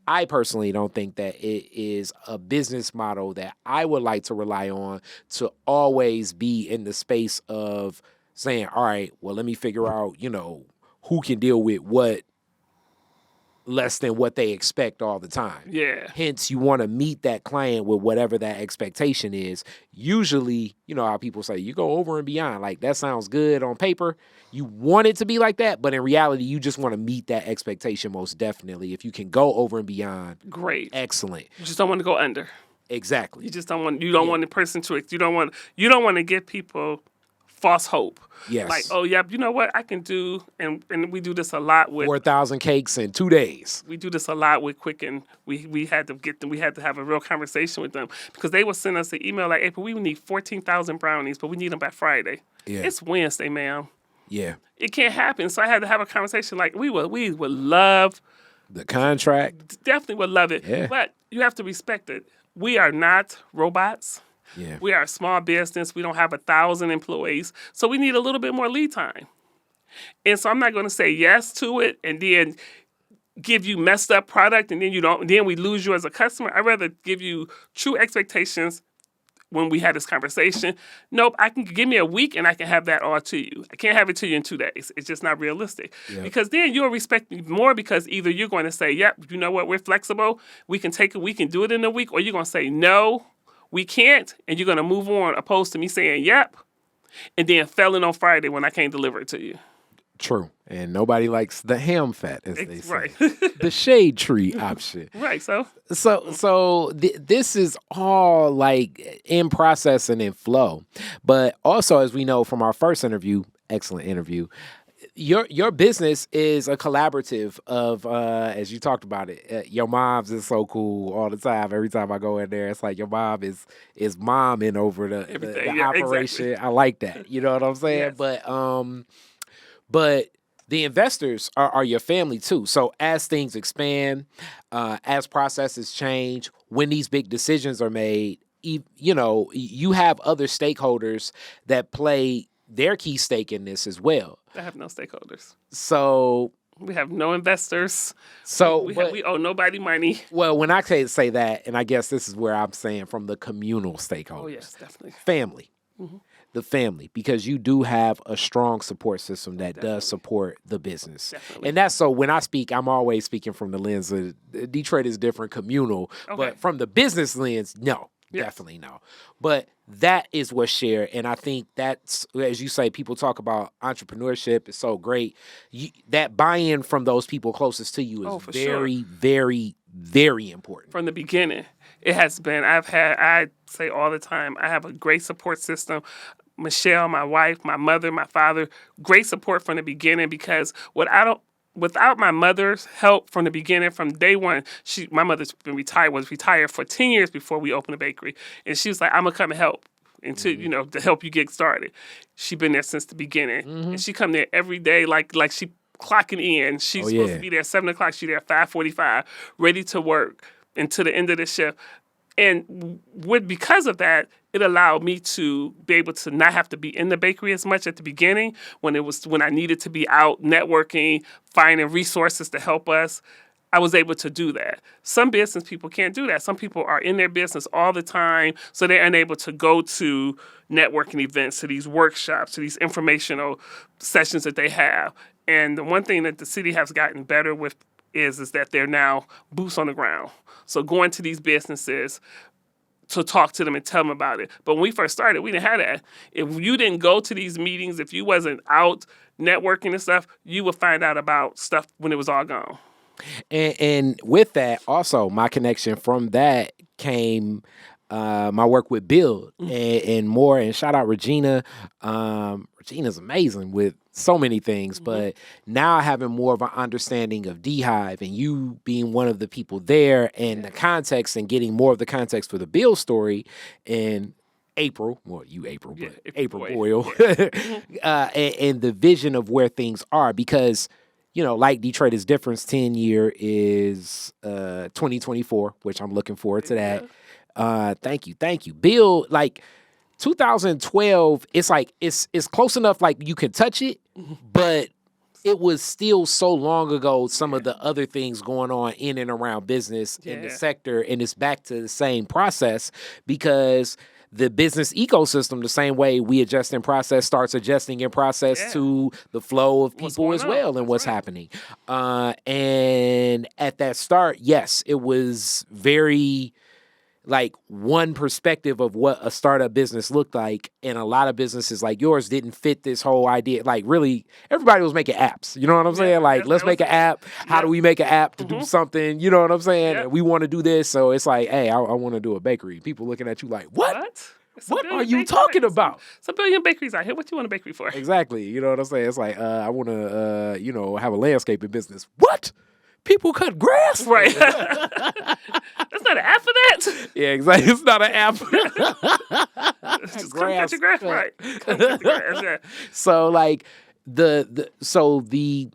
I personally don't think that it is a business model that I would like to rely on to always be in the space of saying, all right, well, let me figure out, who can deal with what less than what they expect all the time. Yeah. Hence, you want to meet that client with whatever that expectation is. Usually, you know how people say, you go over and beyond. Like, that sounds good on paper. You want it to be like that, but in reality, you just want to meet that expectation most definitely. If you can go over and beyond, Great. excellent. You just don't want to go under. Exactly. You just don't want. You don't want the person to. You don't want to give people false hope. Yes. Like, oh yeah, you know what I can do, and we do this a lot with. 4,000 cakes in 2 days. We do this a lot with Quicken. We had to get them. We had to have a real conversation with them because they would send us an email like, April, we need 14,000 brownies, but we need them by Friday. Yeah. It's Wednesday, ma'am. Yeah. It can't happen. So I had to have a conversation like we would love, The contract. definitely would love it. Yeah. But you have to respect it. We are not robots. Yeah. We are a small business. We don't have 1,000 employees. So we need a little bit more lead time. And so I'm not going to say yes to it and then give you messed up product and then we lose you as a customer. I'd rather give you true expectations when we had this conversation. Nope, I can give me a week and I can have that all to you. I can't have it to you in 2 days. It's just not realistic. Yep. Because then you'll respect me more because either you're going to say, yep, you know what, we're flexible. We can take it, we can do it in a week, or you're going to say, no, we can't, and you're going to move on, opposed to me saying, yep, and then failing on Friday when I can't deliver it to you. True. And nobody likes the ham fat, as they say. Right. The shade tree option. Right, so This is all like in process and in flow. But also, as we know from our first interview, excellent interview, your business is a collaborative of, as you talked about it, your mom's is so cool all the time. Every time I go in there, it's like your mom is momming over the Everything. Yeah, operation. exactly. I like that. You know what I'm saying? Yes. But the investors are your family too. So as things expand, as processes change, when these big decisions are made, you have other stakeholders that play their key stake in this as well. I have no stakeholders. So We have no investors. but- We owe nobody money. well, when I say that, and I guess this is where I'm saying from the communal stakeholders. Oh, yes, definitely. Family. the family, because you do have a strong support system that does support the business. Definitely. And that's so when I speak, I'm always speaking from the lens of Detroit is different, communal, but from the business lens, no. Yes. Definitely no. But that is what's shared. And I think that's, as you say, people talk about entrepreneurship. It's so great. That buy-in from those people closest to you is very, very, very important. From the beginning, it has been. I say all the time, I have a great support system. Michelle, my wife, my mother, my father, great support from the beginning, because without my mother's help from the beginning, from day one, my mother's was retired for 10 years before we opened the bakery. And she was like, I'm going to come and help to help you get started. She been there since the beginning. And she come there every day like she clocking in. She's supposed to be there at 7 o'clock. She's there at 5:45, ready to work until the end of the shift. And because of that, it allowed me to be able to not have to be in the bakery as much at the beginning when I needed to be out networking, finding resources to help us. I was able to do that. Some business people can't do that. Some people are in their business all the time, so they're unable to go to networking events, to these workshops, to these informational sessions that they have. And the one thing that the city has gotten better with is that they're now boots on the ground. So going to these businesses to talk to them and tell them about it. But when we first started, we didn't have that. If you didn't go to these meetings, if you wasn't out networking and stuff, you would find out about stuff when it was all gone. And with that, also, my connection from that came my work with Build and more. And shout out Regina. Regina's amazing with so many things, but now having more of an understanding of D-Hive and you being one of the people there and the context and getting more of the context for the Build story in April, but April Boyle, and the vision of where things are, because like Detroit is Difference 10 year is 2024, which I'm looking forward to that. Thank you. Bill, 2012, it's like it's close enough like you can touch it, but it was still so long ago, some of the other things going on in and around business in the sector, and it's back to the same process, because the business ecosystem, the same way we adjust in process, starts adjusting in process to the flow of people as well and what's happening. And at that start, yes, it was very one perspective of what a startup business looked like, and a lot of businesses like yours didn't fit this whole idea. Really, everybody was making apps. You know what I'm saying? Let's make an app. How do we make an app to do something? You know what I'm saying? And we want to do this, so it's like, hey, I want to do a bakery. People looking at you like, what? What are you talking about? It's a billion bakeries out here. What you want a bakery for? Exactly. You know what I'm saying? It's like, I want to, have a landscaping business. What? People cut grass? Right. That's not an app for that. Yeah, exactly. It's not an app. Just come cut your grass, right? Come cut the grass, yeah. So the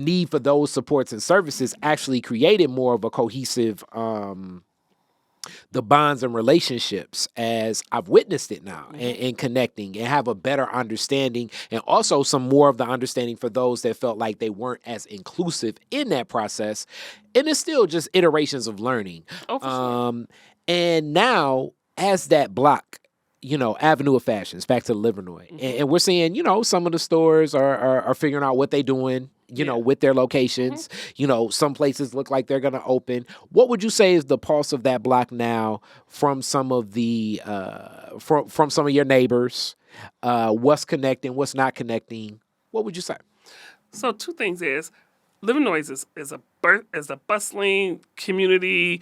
need for those supports and services actually created more of a cohesive the bonds and relationships as I've witnessed it now, and connecting and have a better understanding, and also some more of the understanding for those that felt like they weren't as inclusive in that process. And it's still just iterations of learning. Oh, for sure. And now as that block, Avenue of Fashions, back to the Livernois, and we're seeing, some of the stores are figuring out what they're doing, with their locations. Some places look like they're going to open. What would you say is the pulse of that block now from some of the from some of your neighbors? What's connecting? What's not connecting? What would you say? So two things is, Livernois is a bustling community,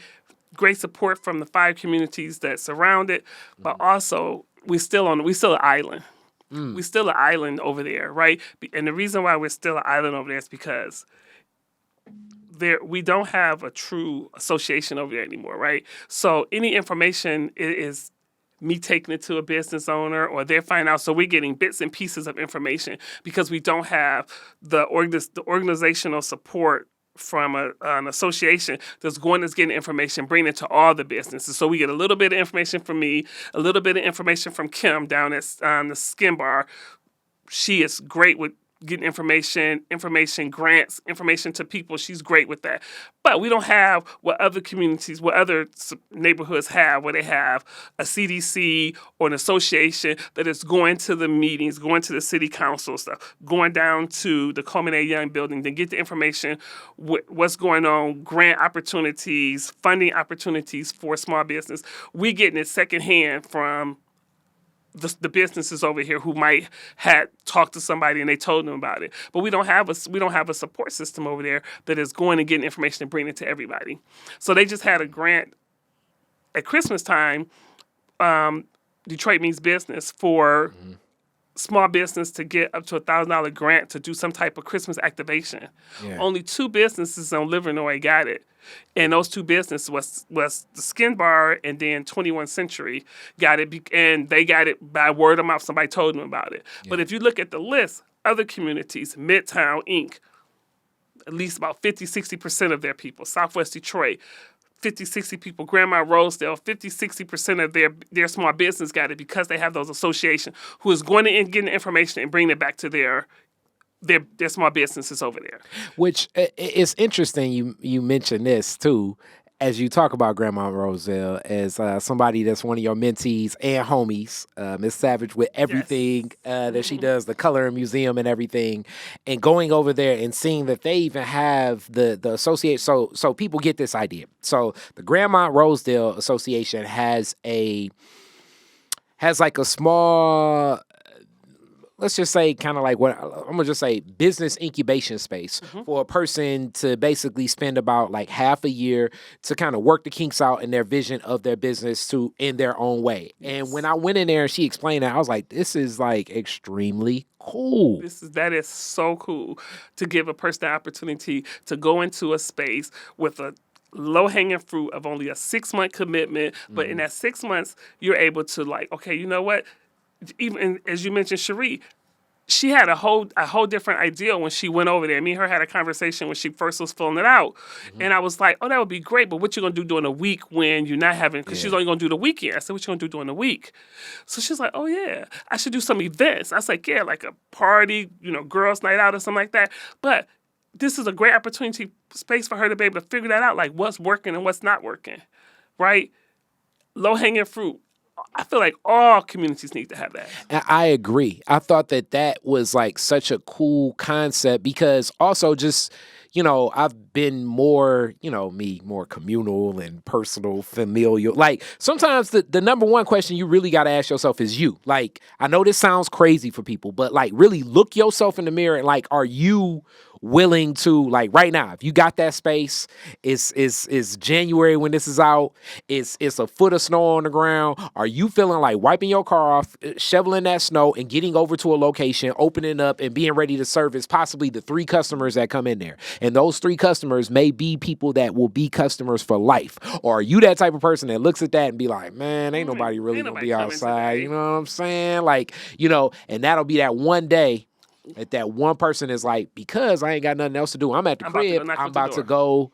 great support from the 5 communities that surround it, but also we still an island. We're still an island over there, right? And the reason why we're still an island over there is because we don't have a true association over there anymore, right? So any information is me taking it to a business owner, or they're finding out. So we're getting bits and pieces of information because we don't have the organizational support from an association that's getting information, bringing it to all the businesses. So we get a little bit of information from me, a little bit of information from Kim down at the Skin Bar. She is great with getting information grants, information to people. She's great with that. But we don't have what other communities, what other neighborhoods have, where they have a CDC or an association that is going to the meetings, going to the city council stuff, going down to the Coleman A. Young building to get the information, what's going on, grant opportunities, funding opportunities for small business. We getting it secondhand from the businesses over here who might had talked to somebody and they told them about it, but we don't have a support system over there that is going and getting information and bringing it to everybody. So they just had a grant at Christmas time, Detroit Means Business, for small business to get up to $1,000 grant to do some type of Christmas activation. Yeah. Only 2 businesses on Livernois got it. And those 2 businesses was the Skin Bar and then 21st Century got it, and they got it by word of mouth. Somebody told them about it. Yeah. But if you look at the list, other communities, Midtown, Inc., at least about 50-60% of their people, Southwest Detroit, 50-60 people, Grandma Rosedale, 50-60% of their small business got it because they have those associations who is going to get the information and bring it back to their small businesses over there. Which is interesting. You mentioned this too, as you talk about Grandma Roselle as somebody that's one of your mentees and homies, Miss Savage, with everything that she does, the Color Museum and everything, and going over there and seeing that they even have the associate. So people get this idea. So the Grandma Rosedale Association has like a small, let's just say kind of like what I'm going to just say business incubation space for a person to basically spend about like half a year to kind of work the kinks out in their vision of their business in their own way. Yes. And when I went in there and she explained that, I was like, this is like extremely cool. That is so cool to give a person the opportunity to go into a space with a low-hanging fruit of only a 6-month commitment. But in that 6 months, you're able to like, okay, you know what? Even as you mentioned, Cherie, she had a whole different idea when she went over there. Me and her had a conversation when she first was filling it out. And I was like, oh, that would be great, but what you going to do during the week when you're not having, because she's only going to do the weekend. I said, what you going to do during the week? So she's like, oh, yeah, I should do some events. I was like, yeah, like a party, girls' night out or something like that. But this is a great opportunity space for her to be able to figure that out, like what's working and what's not working, right? Low-hanging fruit. I feel like all communities need to have that. And I agree. I thought that was like such a cool concept because also just, I've been more, more communal and personal, familial. Like sometimes the number one question you really got to ask yourself is you. Like, I know this sounds crazy for people, but like really look yourself in the mirror and like, are you willing to, like right now, if you got that space, it's January when this is out, it's a foot of snow on the ground, are you feeling like wiping your car off, shoveling that snow and getting over to a location, opening up and being ready to service possibly the 3 customers that come in there? And those 3 customers may be people that will be customers for life. Or are you that type of person that looks at that and be like, man, ain't nobody really gonna be outside, you know what I'm saying? Like, and that'll be that one day that one person is like, because I ain't got nothing else to do, I'm at the crib, I'm about to go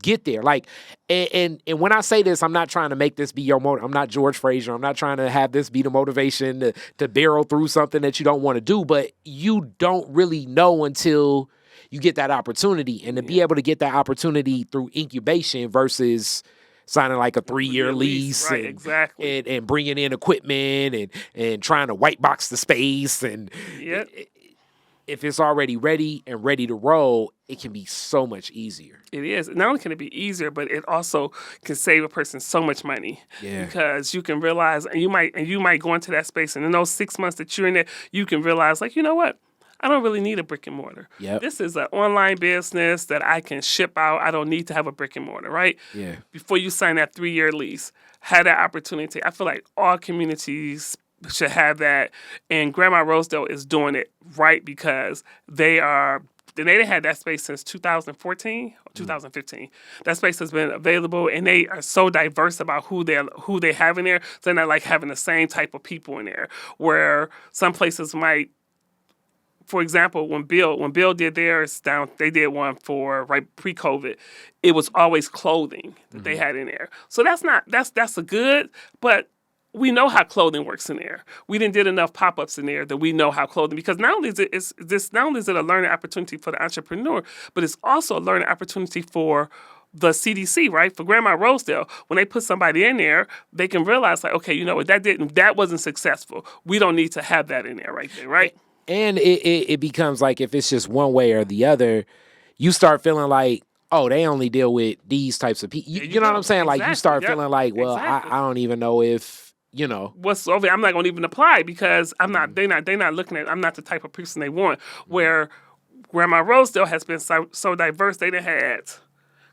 get there. Like, and when I say this, I'm not trying to make this be your motive. I'm not George Frazier. I'm not trying to have this be the motivation to barrel through something that you don't want to do, but you don't really know until you get that opportunity. And to be able to get that opportunity through incubation versus signing like a 3-year lease right, exactly. and bringing in equipment and trying to white box the space and if it's already ready and ready to roll, it can be so much easier. It is. Not only can it be easier, but it also can save a person so much money. Yeah. Because you can realize, and you might go into that space, and in those 6 months that you're in there, you can realize, like, you know what? I don't really need a brick and mortar. Yep. This is an online business that I can ship out. I don't need to have a brick and mortar, right? Yeah. Before you sign that 3-year lease, have that opportunity. I feel like all communities should have that, and Grandma Rosedale is doing it right because they had that space since 2014, 2015. That space has been available, and they are so diverse about who they have in there. So they're not like having the same type of people in there. Where some places might, for example, when Bill did theirs down, they did one for right pre-COVID. It was always clothing that they had in there. So that's a good, but we know how clothing works in there. We didn't did enough pop-ups in there that we know how clothing, because not only is it a learning opportunity for the entrepreneur, but it's also a learning opportunity for the CDC, right? For Grandma Rosedale, when they put somebody in there, they can realize like, okay, you know what, that wasn't successful. We don't need to have that in there right there, right? And it becomes like if it's just one way or the other, you start feeling like, oh, they only deal with these types of people. You know what I'm saying? Like you start feeling like, well, I don't even know if, what's over. I'm not going to even apply because I'm not. They're not looking at. I'm not the type of person they want. Where Grandma Rosedale has been so diverse. They done had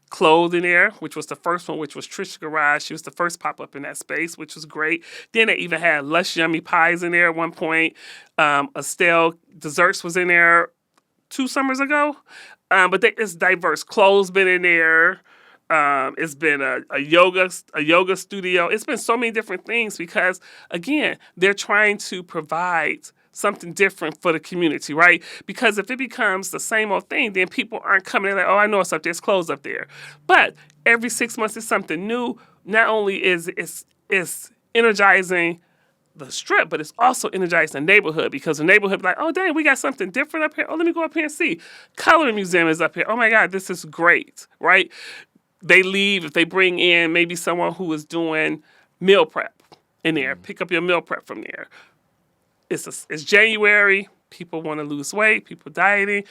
clothes in there, which was the first one, which was Trisha Garage. She was the first pop up in that space, which was great. Then they even had Lush Yummy Pies in there at one point. Estelle Desserts was in there 2 summers ago. But it's diverse. Clothes been in there. It's been a yoga studio. It's been so many different things because, again, they're trying to provide something different for the community, right? Because if it becomes the same old thing, then people aren't coming in like, oh, I know it's up there, it's clothes up there. But every 6 months is something new. Not only is it's energizing the strip, but it's also energizing the neighborhood because the neighborhood be like, oh, dang, we got something different up here. Oh, let me go up here and see. Coloring Museum is up here. Oh, my God, this is great, right? They leave if they bring in maybe someone who is doing meal prep in there. Pick up your meal prep from there. It's January. People want to lose weight. People dieting.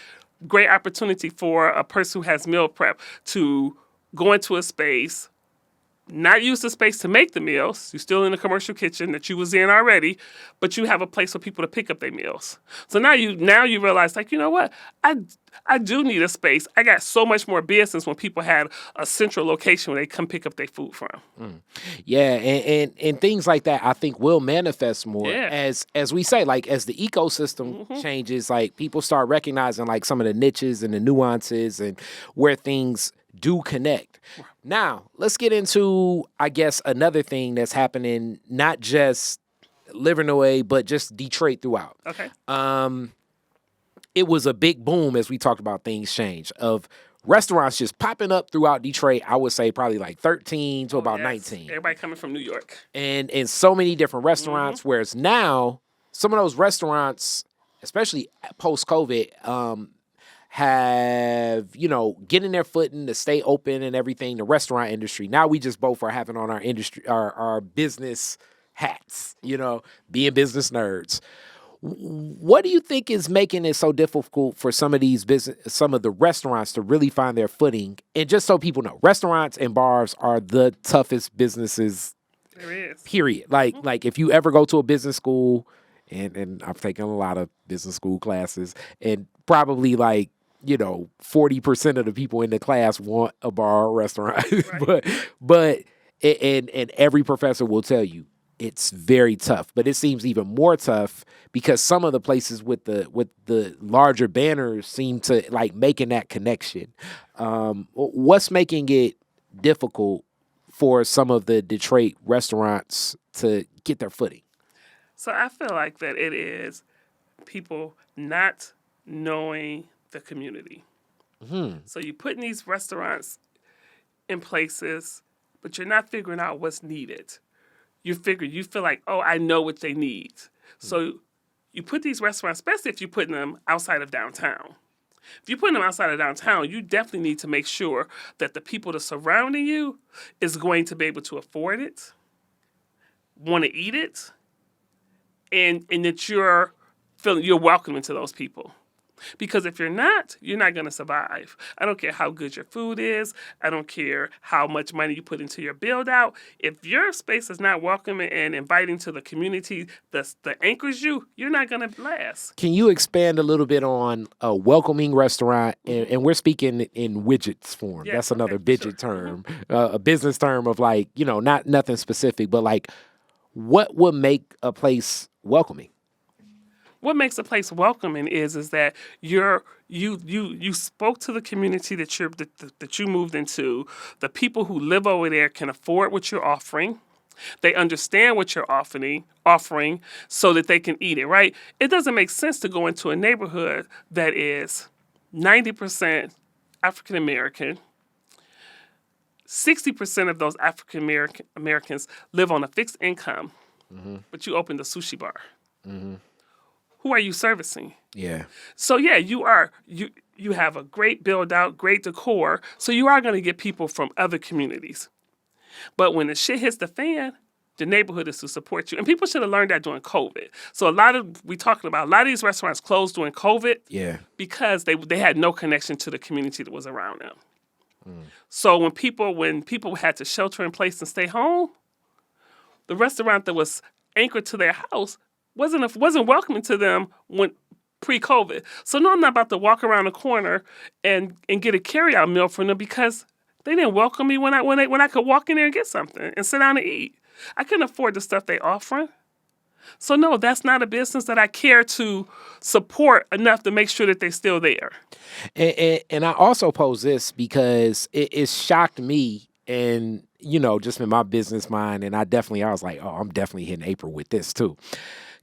Great opportunity for a person who has meal prep to go into a space, not use the space to make the meals. You're still in the commercial kitchen that you was in already, but you have a place for people to pick up their meals. So now you realize, like, you know what? I do need a space. I got so much more business when people had a central location where they come pick up their food from. Yeah, and things like that I think will manifest more as we say, like as the ecosystem changes, like people start recognizing like some of the niches and the nuances and where things do connect. Now, let's get into, I guess, another thing that's happening, not just Livernois, but just Detroit throughout. Okay. It was a big boom as we talked about things change of restaurants just popping up throughout Detroit. I would say probably like 13 to about 19. Everybody coming from New York. And so many different restaurants, whereas now some of those restaurants, especially post-COVID, have, getting their footing to stay open and everything, the restaurant industry. Now we just both are having on our business hats, being business nerds. What do you think is making it so difficult for some of the restaurants to really find their footing? And just so people know, restaurants and bars are the toughest businesses. There is. Period. Like if you ever go to a business school, and I've taken a lot of business school classes, and probably 40% of the people in the class want a bar or restaurant. Right. but every professor will tell you it's very tough. But it seems even more tough because some of the places with the larger banners seem to like making that connection. What's making it difficult for some of the Detroit restaurants to get their footing? So I feel like that it is people not knowing the community. So you're putting these restaurants in places, but you're not figuring out what's needed. You feel like, oh, I know what they need. So you put these restaurants, especially if you're putting them outside of downtown. If you're putting them outside of downtown, you definitely need to make sure that the people that are surrounding you is going to be able to afford it, want to eat it, and that you're welcoming to those people. Because if you're not going to survive. I don't care how good your food is. I don't care how much money you put into your build out. If your space is not welcoming and inviting to the community that anchors you, you're not going to last. Can you expand a little bit on a welcoming restaurant? And we're speaking in widgets form. Yes, that's another okay, widget term, a business term of not nothing specific, but what would make a place welcoming? What makes a place welcoming is that you spoke to the community that you moved into. The people who live over there can afford what you're offering. They understand what you're offering so that they can eat it, right? It doesn't make sense to go into a neighborhood that is 90% African American. 60% of those African Americans live on a fixed income. but you opened a sushi bar. Who are you servicing? Yeah. So yeah, you have a great build out, great decor, so you are going to get people from other communities. But when the shit hits the fan, the neighborhood is to support you. And people should have learned that during COVID. So a lot of these restaurants closed during COVID because they had no connection to the community that was around them. So when people had to shelter in place and stay home, the restaurant that was anchored to their house wasn't welcoming to them when pre-COVID. So no, I'm not about to walk around the corner and get a carryout meal from them because they didn't welcome me when I could walk in there and get something and sit down and eat. I couldn't afford the stuff they offering. So no, that's not a business that I care to support enough to make sure that they're still there. And I also pose this because it shocked me and, just in my business mind. And I was like, oh, I'm definitely hitting April with this too.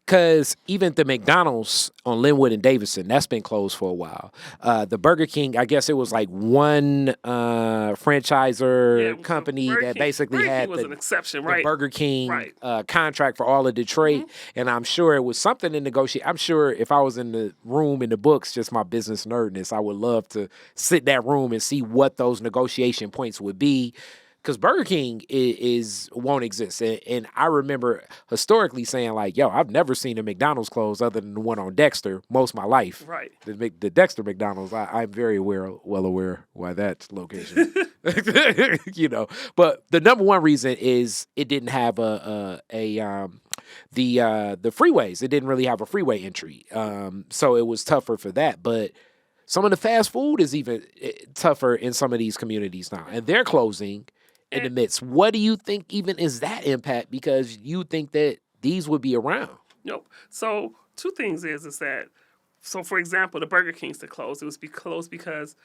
Because even the McDonald's on Linwood and Davidson, that's been closed for a while. The Burger King, I guess it was like one franchisor company that basically had was an exception, right? The Burger King contract for all of Detroit. And I'm sure it was something in negotiation. I'm sure if I was in the room in the books, just my business nerdness, I would love to sit in that room and see what those negotiation points would be. Because Burger King won't exist. And I remember historically saying, like, yo, I've never seen a McDonald's close other than the one on Dexter most of my life. Right. The Dexter McDonald's, I'm very well aware why that's location. But the number one reason is it didn't have the freeways. It didn't really have a freeway entry. So it was tougher for that. But some of the fast food is even tougher in some of these communities now. And they're closing in the midst. What do you think even is that impact? Because you think that these would be around. Nope. So two things is that, so for example, the Burger Kings that closed, it was closed because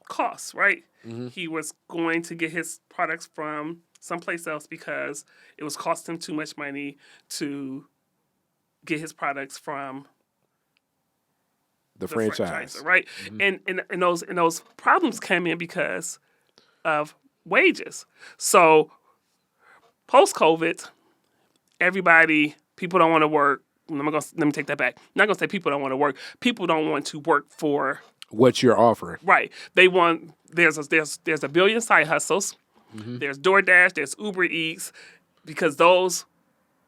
costs, right? He was going to get his products from someplace else because it was costing him too much money to get his products from the franchise, right? And those problems came in because of wages. So post-COVID, people don't want to work. Let me take that back. I'm not gonna say people don't want to work. People don't want to work for what you're offering. Right. They want there's a billion side hustles. There's DoorDash. There's Uber Eats, because those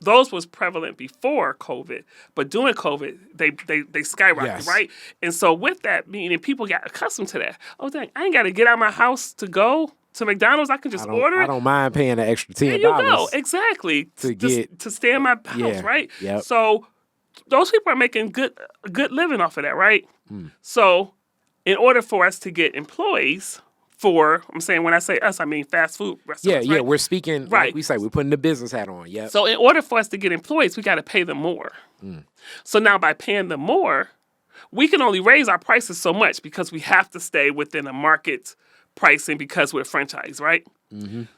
was prevalent before COVID, but during COVID, they skyrocketed, right? And so with that, meaning people got accustomed to that. Oh, dang, I ain't got to get out of my house to go to McDonald's. I can just order it. I don't mind paying the extra $10. There you go, exactly. To stay in my house, right? Yep. So those people are making good living off of that, right? So in order for us to get employees, I'm saying when I say us, I mean fast food restaurants. Yeah, right? we're speaking, like we say, we're putting the business hat on. Yeah. So in order for us to get employees, we got to pay them more. So now by paying them more, we can only raise our prices so much because we have to stay within a market pricing because we're a franchise, right?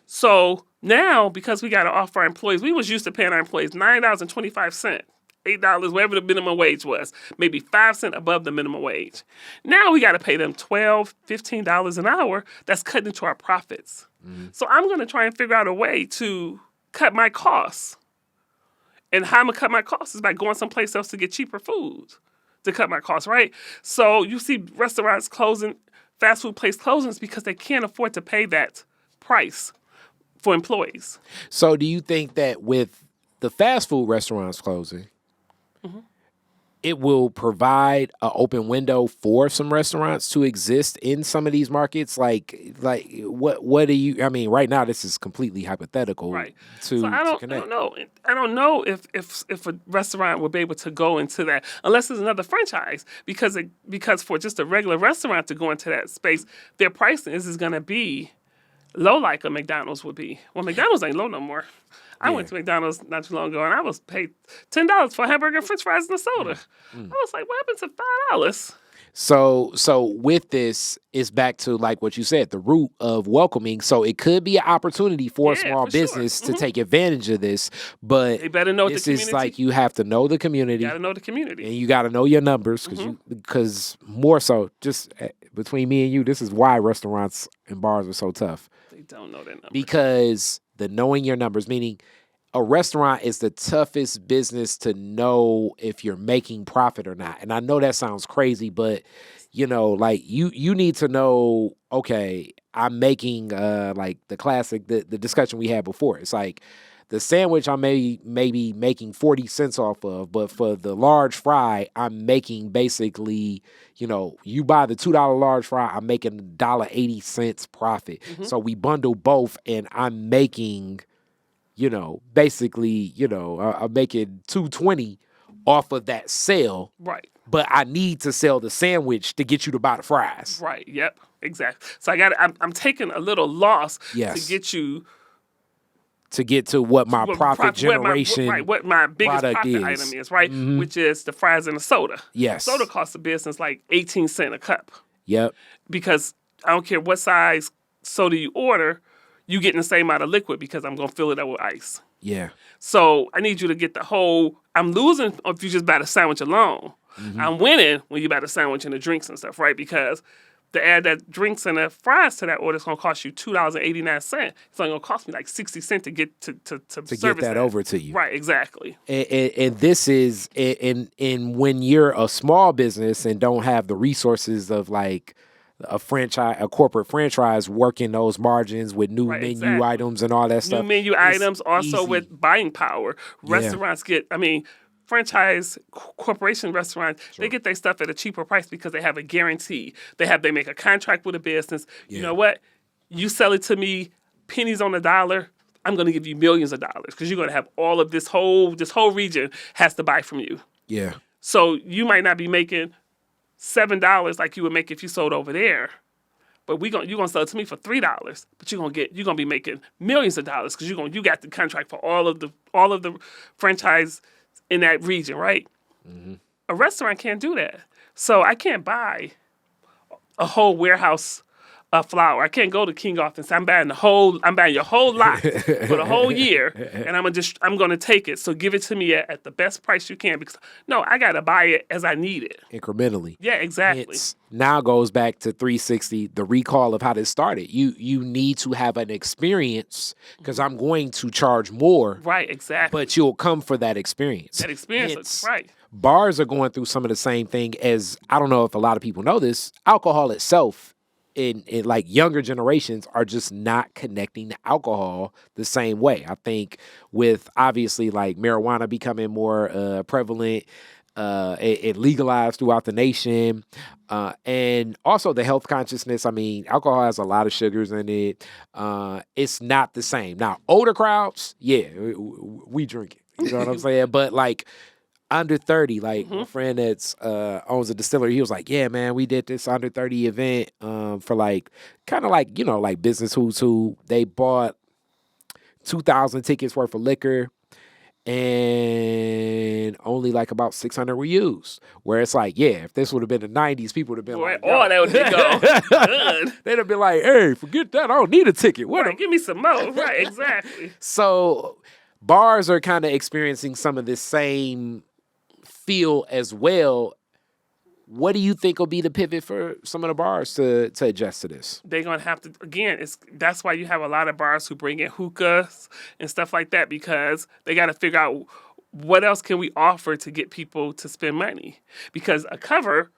So now, because we got to offer our employees, we was used to paying our employees $9.25, $8, whatever the minimum wage was, maybe 5 cents above the minimum wage. Now we got to pay them $12, $15 an hour. That's cutting into our profits. So I'm going to try and figure out a way to cut my costs. And how I'm going to cut my costs is by going someplace else to get cheaper food to cut my costs, right? So you see restaurants closing, fast food place closing because they can't afford to pay that price for employees. So do you think that with the fast food restaurants closing, it will provide an open window for some restaurants to exist in some of these markets? Like what do you? I mean, right now this is completely hypothetical. Right. So I don't know. I don't know if a restaurant would be able to go into that unless it's another franchise, because for just a regular restaurant to go into that space, their pricing is going to be low like a McDonald's would be. Well, McDonald's ain't low no more. I went to McDonald's not too long ago, and I was paid $10 for a hamburger, French fries, and a soda. I was like, what happened to $5? So with this, it's back to like what you said, the root of welcoming. So it could be an opportunity for a small business to take advantage of this, but they better know this the community. Is like you have to know the community. You got to know the community, and you got to know your numbers because more so, just between me and you, this is why restaurants and bars are so tough. They don't know their numbers because the knowing your numbers, meaning, a restaurant is the toughest business to know if you're making profit or not. And I know that sounds crazy, but like you need to know, okay, I'm making like the classic, the discussion we had before. It's like the sandwich I maybe making 40 cents off of, but for the large fry, I'm making basically, you buy the $2 large fry, I'm making $1.80 profit. So we bundle both and I'm making, basically, I'm making $2.20 off of that sale. Right. But I need to sell the sandwich to get you to buy the fries. Right. Yep. Exactly. So I'm taking a little loss to get you to get to what my profit generation what my biggest product profit item is, right? Which is the fries and the soda. Yes. Soda costs the business like 18 cents a cup. Yep. Because I don't care what size soda you order, you getting the same amount of liquid because I'm going to fill it up with ice. Yeah. So I need you to get the whole, I'm losing if you just buy the sandwich alone. I'm winning when you buy the sandwich and the drinks and stuff, right? Because to add that drinks and the fries to that order, it's going to cost you $2.89. It's only going to cost me like 60 cents to get to service get that over to you. Right, exactly. And this is, and when you're a small business and don't have the resources of like a corporate franchise working those margins with new menu items and all that stuff. New menu items, also easy. With buying power. Restaurants franchise corporation restaurants, they get their stuff at a cheaper price because they have a guarantee. They make a contract with a business. You know what? You sell it to me pennies on the dollar, I'm going to give you millions of dollars because you're going to have all of this whole region has to buy from you. Yeah. So you might not be making $7 like you would make if you sold over there. But you're gonna sell it to me for $3, but you're gonna be making millions of dollars because you got the contract for all of the franchise in that region, right? A restaurant can't do that. So I can't buy a whole warehouse of flour. I can't go to King Off and say I'm buying your whole lot for the whole year, and I'm gonna take it. So give it to me at the best price you can because no, I gotta buy it as I need it incrementally. Yeah, exactly. It now goes back to 360, the recall of how this started. You need to have an experience because I'm going to charge more. Right, exactly. But you'll come for that experience. That experience, right. Bars are going through some of the same thing as, I don't know if a lot of people know this, alcohol itself in like younger generations are just not connecting to alcohol the same way. I think with obviously like marijuana becoming more prevalent, it legalized throughout the nation, and also the health consciousness. I mean, alcohol has a lot of sugars in it. It's not the same. Now, older crowds, we drink it. You know what I'm saying? But like under 30, like my friend that's owns a distillery, he was like, yeah, man, we did this under 30 event for like kind of like, like Business Who's Who. They bought 2,000 tickets worth of liquor and only like about 600 were used. Where it's like, if this would have been the 90s, people would have been like, oh, that would be good. They'd have been like, hey, forget that. I don't need a ticket. Right, give me some more. Right, exactly. So bars are kind of experiencing some of this same feel as well. What do you think will be the pivot for some of the bars to adjust to this? They're going to have to, again, that's why you have a lot of bars who bring in hookahs and stuff like that because they got to figure out what else can we offer to get people to spend money. Because a cover,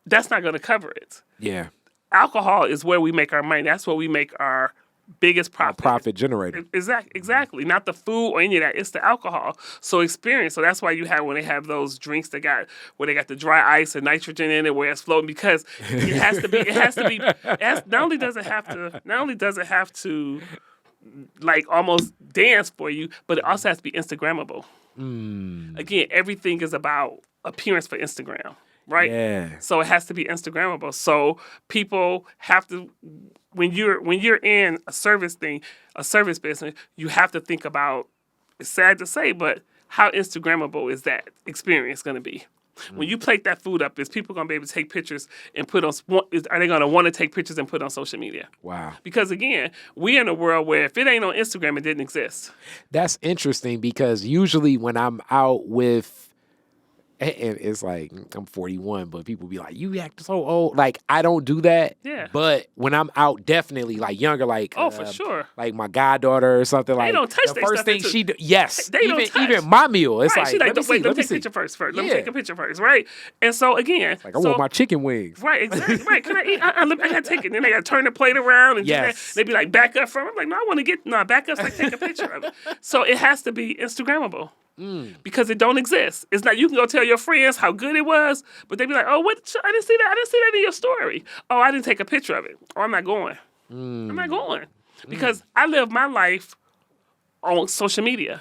that's not going to cover it. Yeah. Alcohol is where we make our money. That's where we make our biggest profit. Our profit generator. Exactly. Not the food or any of that. It's the alcohol. So experience. So that's why you have when they have those drinks where they got the dry ice and nitrogen in it where it's floating because it has to be not only does it have to like almost dance for you, but it also has to be Instagrammable. Again, everything is about appearance for Instagram. Right? Yeah. So it has to be Instagrammable. So people have to, when you're in a service business, you have to think about, it's sad to say, but how Instagrammable is that experience going to be? When you plate that food up, is people going to be able to take pictures and are they going to want to take pictures and put on social media? Wow. Because again, we're in a world where if it ain't on Instagram, it didn't exist. That's interesting because usually when I'm out with And it's like, I'm 41, but people be like, you act so old. Like, I don't do that. Yeah. But when I'm out, definitely, like, younger, like, For sure. like my goddaughter or something, They like, don't touch the their first stuff thing until- she do, yes. They don't touch. Even my meal, it's Right. like, She's like, let me wait, see, let me take a picture first. Let me Yeah. take a picture first, right? And so, again. Like, I want my chicken wings. Right, exactly. Right. Can I eat? I gotta take it. Then they gotta turn the plate around and do that. Yes. They be like, back up from it. I'm like, no, I want to get back up so I can take a picture of it. So it has to be Instagrammable. Because it don't exist. It's not, you can go tell your friends how good it was, but they be like, oh, what? I didn't see that. I didn't see that in your story. Oh, I didn't take a picture of it. Or I'm not going. I'm not going. Because I live my life on social media.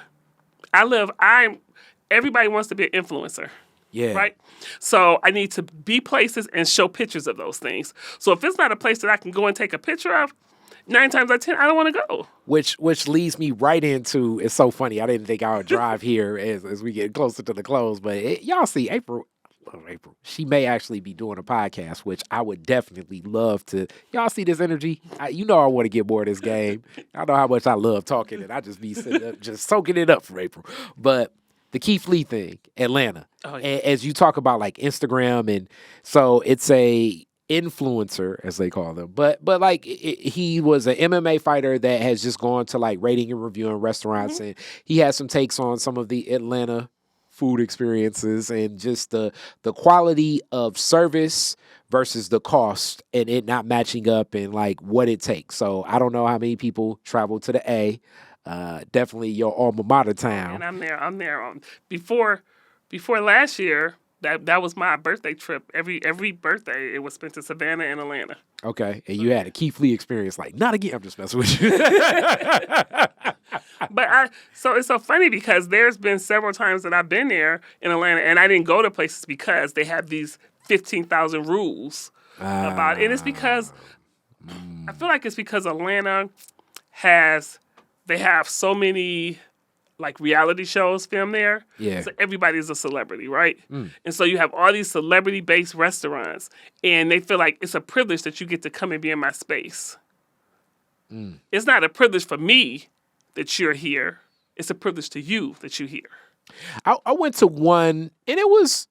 Everybody wants to be an influencer. Yeah. Right? So I need to be places and show pictures of those things. So if it's not a place that I can go and take a picture of, 9 times out of 10, I don't want to go. Which leads me right into, it's so funny. I didn't think I would drive here as we get closer to the close, but y'all see April, she may actually be doing a podcast, which I would definitely love to. Y'all see this energy? I want to get more of this game. I know how much I love talking, and I just be sitting up, just soaking it up for April. But the Keith Lee thing, Atlanta, as you talk about like Instagram, and so it's a influencer, as they call them, but like he was an MMA fighter that has just gone to like rating and reviewing restaurants, and he has some takes on some of the Atlanta food experiences and just the quality of service versus the cost and it not matching up and like what it takes. So I don't know how many people travel to the A. Definitely your alma mater town. And I'm there. Before last year, that was my birthday trip. Every birthday, it was spent in Savannah and Atlanta. Okay, and you had a Keith Lee experience. Like, not again. I'm just messing with you. But so it's so funny because there's been several times that I've been there in Atlanta, and I didn't go to places because they have these 15,000 rules about it. And it's because I feel like it's because Atlanta they have so many like reality shows filmed there. Yeah. So everybody's a celebrity, right? And so you have all these celebrity-based restaurants, and they feel like it's a privilege that you get to come and be in my space. It's not a privilege for me that you're here. It's a privilege to you that you're here. I went to one, and it was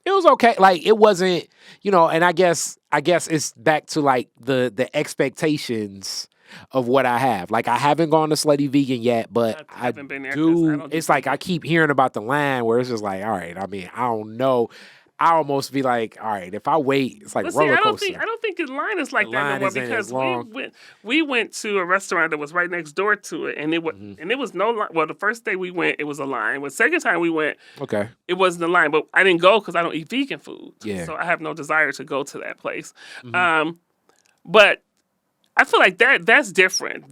okay. Like, it wasn't, and I guess it's back to like the expectations of what I have. Like, I haven't gone to Slutty Vegan yet, but I haven't been there 'cause do. I don't do It's like I keep hearing about the line where it's just like, all right. I mean, I don't know. I almost be like, all right, if I wait, it's like roller coaster. I don't think the line is like The that line anymore isn't as because long. we went to a restaurant that was right next door to it, and it was no line. Well, the first day we went, it was a line. The second time we went, Okay. it wasn't a line, but I didn't go because I don't eat vegan food. Yeah. So I have no desire to go to that place. But I feel like that's different.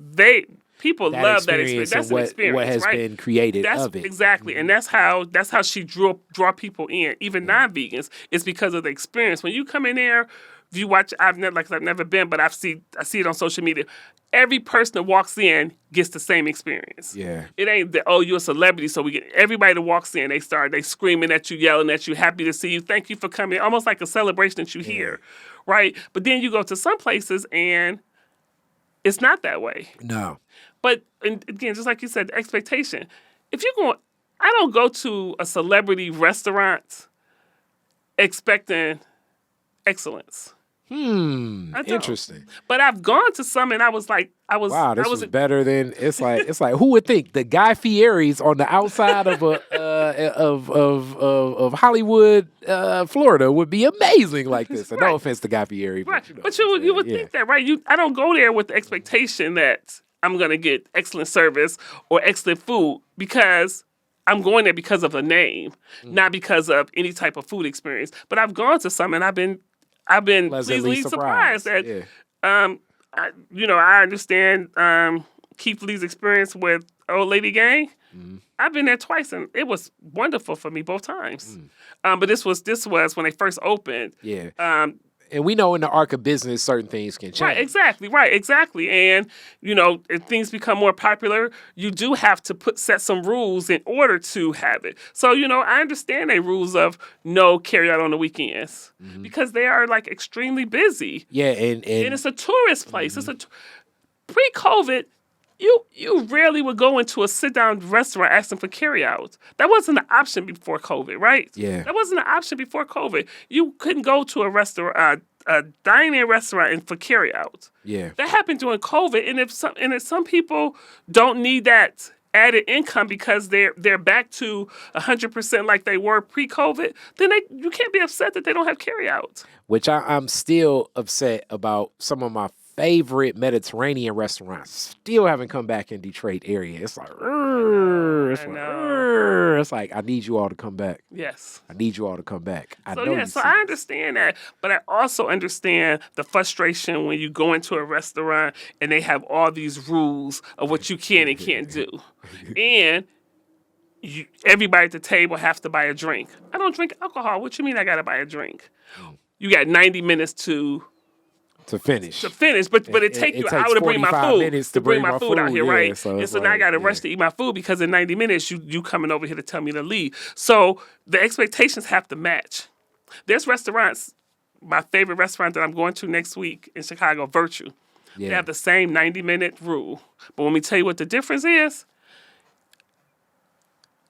People love that experience. That's an experience, what has right? been created of it. Exactly, and that's how she draw people in, even non-vegans. It's because of the experience. When you come in there, if you watch, I've never been, but I see it on social media. Every person that walks in gets the same experience. Yeah. It ain't that, oh, you're a celebrity, so we get everybody that walks in, they screaming at you, yelling at you, happy to see you, thank you for coming, almost like a celebration that you hear, right? But then you go to some places and it's not that way. No. But and again, just like you said, the expectation. If you're going, I don't go to a celebrity restaurant expecting excellence. Interesting. But I've gone to some, and I was like, Wow, this was better than it's like who would think the Guy Fieri's on the outside of of Hollywood, Florida would be amazing like this. And no offense to Guy Fieri, right? But you would think that, right? I don't go there with the expectation that I'm gonna get excellent service or excellent food because I'm going there because of a name, not because of any type of food experience. But I've gone to some, and I've been pleasantly surprised that. I understand Keith Lee's experience with Old Lady Gang. I've been there twice, and it was wonderful for me both times. But this was when they first opened. Yeah. And we know in the arc of business, certain things can change. Right, exactly. And, if things become more popular, you do have to set some rules in order to have it. So, I understand the rules of no carry out on the weekends because they are, like, extremely busy. Yeah, and it's a tourist place. Pre-COVID, You rarely would go into a sit-down restaurant asking for carry-out. That wasn't an option before COVID, right? Yeah. That wasn't an option before COVID. You couldn't go to a restaurant, a dining restaurant, and for carry-out. Yeah. That happened during COVID, and if some people don't need that added income because they're back to 100% like they were pre-COVID, then you can't be upset that they don't have carry-out. Which I'm still upset about. Some of my favorite Mediterranean restaurants still haven't come back in Detroit area. It's like, it's like, I need you all to come back. Yes. I need you all to come back. I So know yeah, you so see I this. understand that, but I also understand the frustration when you go into a restaurant and they have all these rules of what you can and can't do, and everybody at the table has to buy a drink. I don't drink alcohol. What you mean I gotta buy a drink? You got 90 minutes to finish. but it take you an takes hour to bring my 45 food minutes to bring my food out food, here, yeah, right? so And it's so now I like, got to yeah. rush to eat my food because in 90 minutes you coming over here to tell me to leave. So the expectations have to match. There's restaurants. My favorite restaurant that I'm going to next week in Chicago, Virtue. Yeah. They have the same 90-minute rule, but when we tell you what the difference is,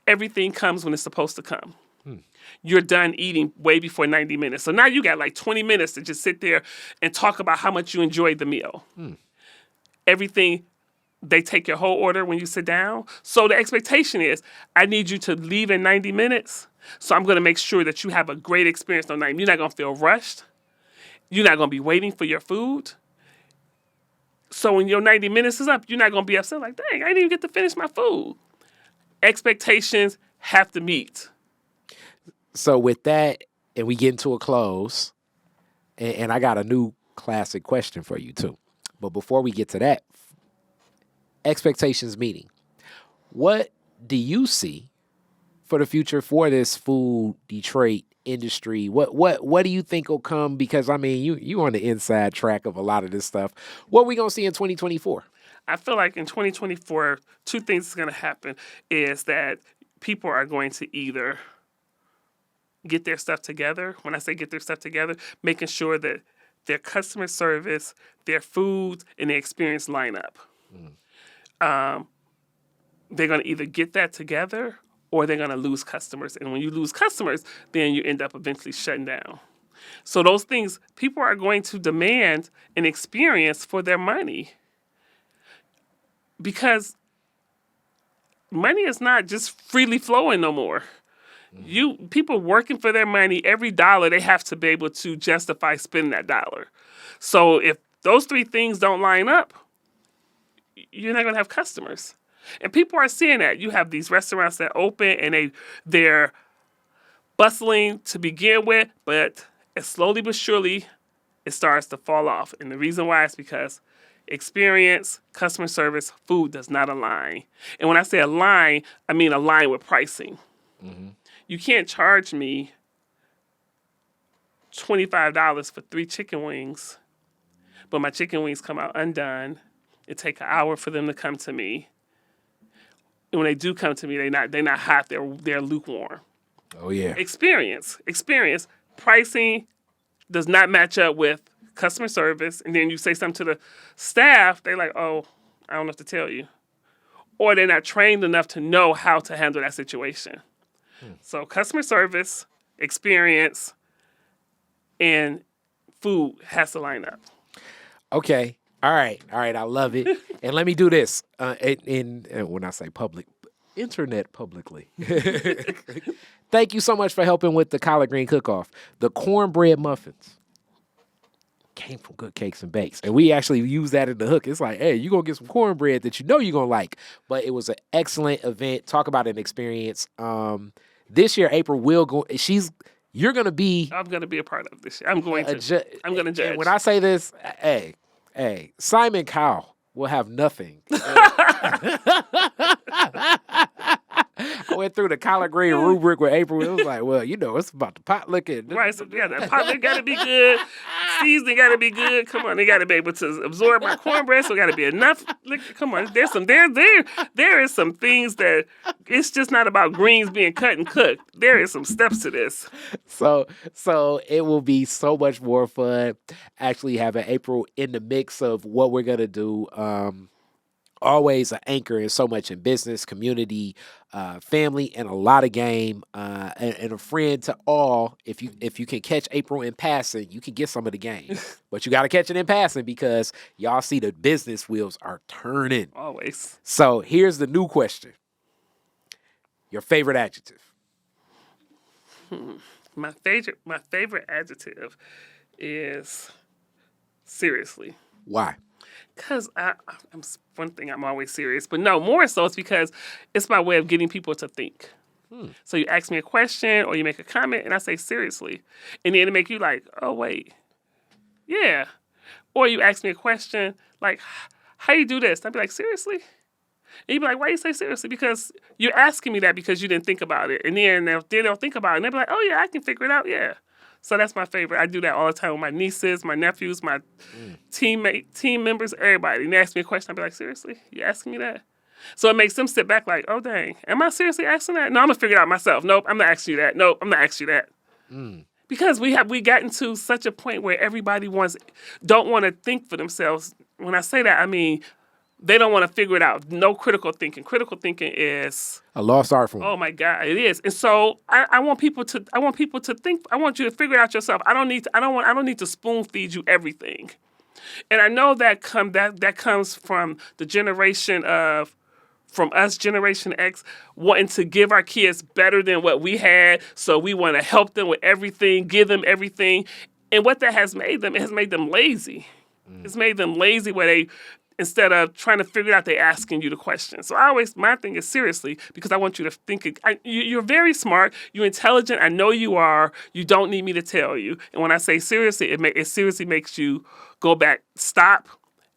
everything comes when it's supposed to come. You're done eating way before 90 minutes. So now you got like 20 minutes to just sit there and talk about how much you enjoyed the meal. Everything, they take your whole order when you sit down. So the expectation is, I need you to leave in 90 minutes. So I'm going to make sure that you have a great experience on 90. You're not going to feel rushed. You're not going to be waiting for your food. So when your 90 minutes is up, you're not going to be upset like, dang, I didn't even get to finish my food. Expectations have to meet. So with that, and we get into a close, and I got a new classic question for you too. But before we get to that, expectations meeting. What do you see for the future for this food Detroit industry? What do you think will come? Because I mean, you on the inside track of a lot of this stuff. What are we gonna see in 2024? I feel like in 2024, two things is going to happen is that people are going to either get their stuff together. When I say get their stuff together, making sure that their customer service, their food, and their experience line up. They're going to either get that together or they're going to lose customers. And when you lose customers, then you end up eventually shutting down. So those things, people are going to demand an experience for their money. Because money is not just freely flowing no more. People working for their money, every dollar they have to be able to justify spending that dollar. So if those three things don't line up, you're not going to have customers. And people are seeing that. You have these restaurants that open and they're bustling to begin with, but slowly but surely it starts to fall off. And the reason why is because experience, customer service, food does not align. And when I say align, I mean align with pricing. You can't charge me $25 for 3 chicken wings, but my chicken wings come out undone. It takes an hour for them to come to me. And when they do come to me, they're not hot. They're lukewarm. Oh yeah. Experience. Pricing does not match up with customer service. And then you say something to the staff, they're like, oh, I don't know what to tell you. Or they're not trained enough to know how to handle that situation. So customer service, experience, and food has to line up. Okay. All right. I love it. And let me do this. And when I say public, internet publicly. Thank you so much for helping with the collard green cook-off. The cornbread muffins came from Good Cakes and Bakes. And we actually use that in the hook. It's like, hey, you're going to get some cornbread that you know you're going to like. But it was an excellent event. Talk about an experience. This year, April will go. You're going to be. I'm going to be a part of this. I'm going to judge. And when I say this, hey, Simon Cowell will have nothing. I went through the collard green rubric with April. It was like, well, it's about the potluck. Right, so yeah, that potluck got to be good. Seasoning got to be good. Come on, they got to be able to absorb my cornbread, so got to be enough. Come on, there is some things that it's just not about greens being cut and cooked. There is some steps to this. So it will be so much more fun actually having April in the mix of what we're gonna do. always an anchor in so much in business, community, family, and a lot of game, and a friend to all. If you can catch April in passing, you can get some of the game. But you got to catch it in passing because y'all see the business wheels are turning. Always. So here's the new question. Your favorite adjective. My favorite adjective is seriously. Why? Because I'm one thing, I'm always serious, but no, more so it's because it's my way of getting people to think. So you ask me a question or you make a comment and I say seriously, and then it make you like, oh wait, yeah. Or you ask me a question like, how you do this? And I'd be like, seriously? And you'd be like, why you say seriously? Because you're asking me that because you didn't think about it. And then they'll think about it and they'll be like, oh yeah, I can figure it out, yeah. So that's my favorite. I do that all the time with my nieces, my nephews, my team members, everybody. And they ask me a question, I'll be like, seriously? You asking me that? So it makes them sit back like, oh, dang, am I seriously asking that? No, I'm going to figure it out myself. Nope, I'm not asking you that. Nope, I'm not asking you that. Because we gotten to such a point where everybody don't want to think for themselves. When I say that, I mean, they don't want to figure it out. No critical thinking. Critical thinking is a lost art form. Oh my God, it is. And so I want people to think. I want you to figure it out yourself. I don't need to spoon feed you everything. And I know that comes from the generation from us, Generation X, wanting to give our kids better than what we had. So we want to help them with everything, give them everything. And what that has made them, it has made them lazy. It's made them lazy where they, instead of trying to figure it out, they're asking you the question. So my thing is seriously, because I want you to think, you're very smart, you're intelligent, I know you are, you don't need me to tell you. And when I say seriously, it seriously makes you go back, stop,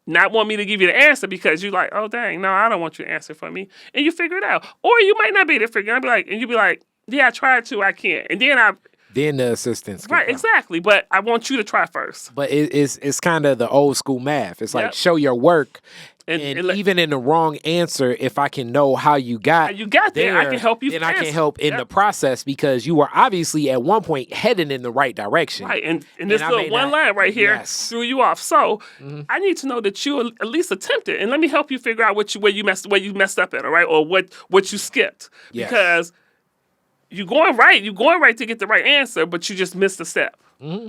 not want me to give you the answer because you're like, oh dang, no, I don't want you to answer for me. And you figure it out. Or you might not be able to figure it out, and you'll be like, yeah, I tried to, I can't. And then the assistance. Right, exactly. But I want you to try first. But it's kind of the old school math. It's like show your work. And even in the wrong answer, if I can know how you got there, I can help you. Then I can help in the process because you were obviously at one point heading in the right direction. Right, and this little one line right here threw you off. So I need to know that you at least attempted, and let me help you figure out where you messed up at, all right, or what you skipped because you're going right to get the right answer, but you just missed a step.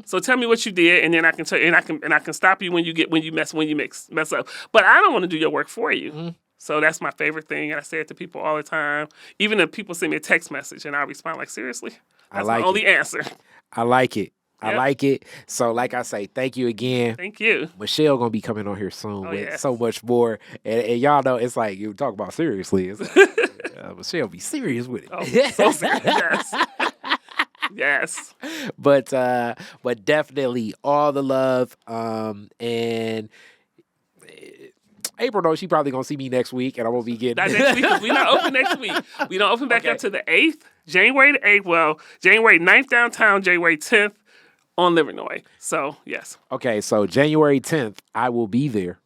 So tell me what you did, and then I can tell you, and I can stop you when you mess up. But I don't want to do your work for you. So that's my favorite thing, and I say it to people all the time. Even if people send me a text message, and I respond like, seriously, that's my only answer. I like it. I like it. So, like I say, thank you again. Thank you. Michelle gonna be coming on here soon with so much more, and y'all know it's like you talk about seriously. It's like, Michelle be serious with it. Oh, so serious. Yes. Yes. But definitely all the love. And April knows she probably gonna see me next week, and I'm gonna be getting not next week. We're not open next week. We don't open back up to the 8th, January the 8th. Well, January 9th downtown, January 10th on Livernois. So yes. Okay, so January 10th, I will be there.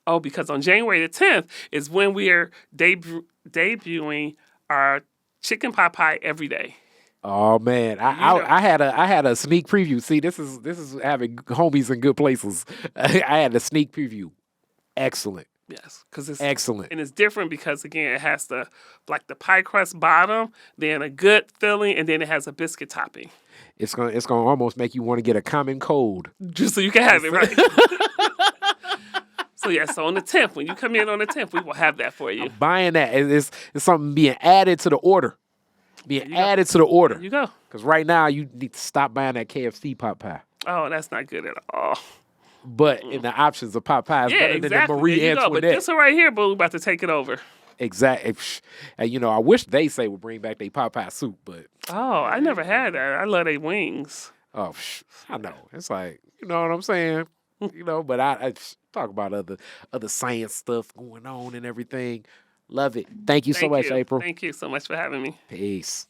Oh, because on January the 10th is when we are debuting our chicken pot pie every day. Oh man, I had a sneak preview. See, this is having homies in good places. I had a sneak preview. Excellent. Yes, because it's excellent, and it's different because again, it has the pie crust bottom, then a good filling, and then it has a biscuit topping. It's gonna almost make you want to get a common cold just so you can have it right. So on the 10th, when you come in on the 10th, we will have that for you. I'm buying that. It's something being added to the order. There you go. Because right now, you need to stop buying that KFC pot pie. Oh, that's not good at all. But in the options of pot pie, it's better than the Marie Antoinette. But this one right here, boo, about to take it over. Exactly. And, I wish they say would bring back their pot pie soup, but... Oh, I never had that. I love their wings. Oh, I know. It's like, you know what I'm saying? But I talk about other science stuff going on and everything. Love it. Thank you so much, April. Thank you so much for having me. Peace.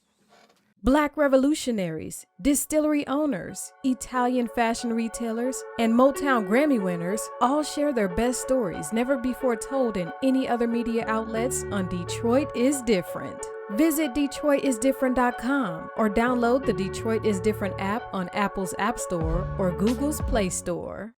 Black revolutionaries, distillery owners, Italian fashion retailers, and Motown Grammy winners all share their best stories never before told in any other media outlets on Detroit is Different. Visit DetroitisDifferent.com or download the Detroit is Different app on Apple's App Store or Google's Play Store.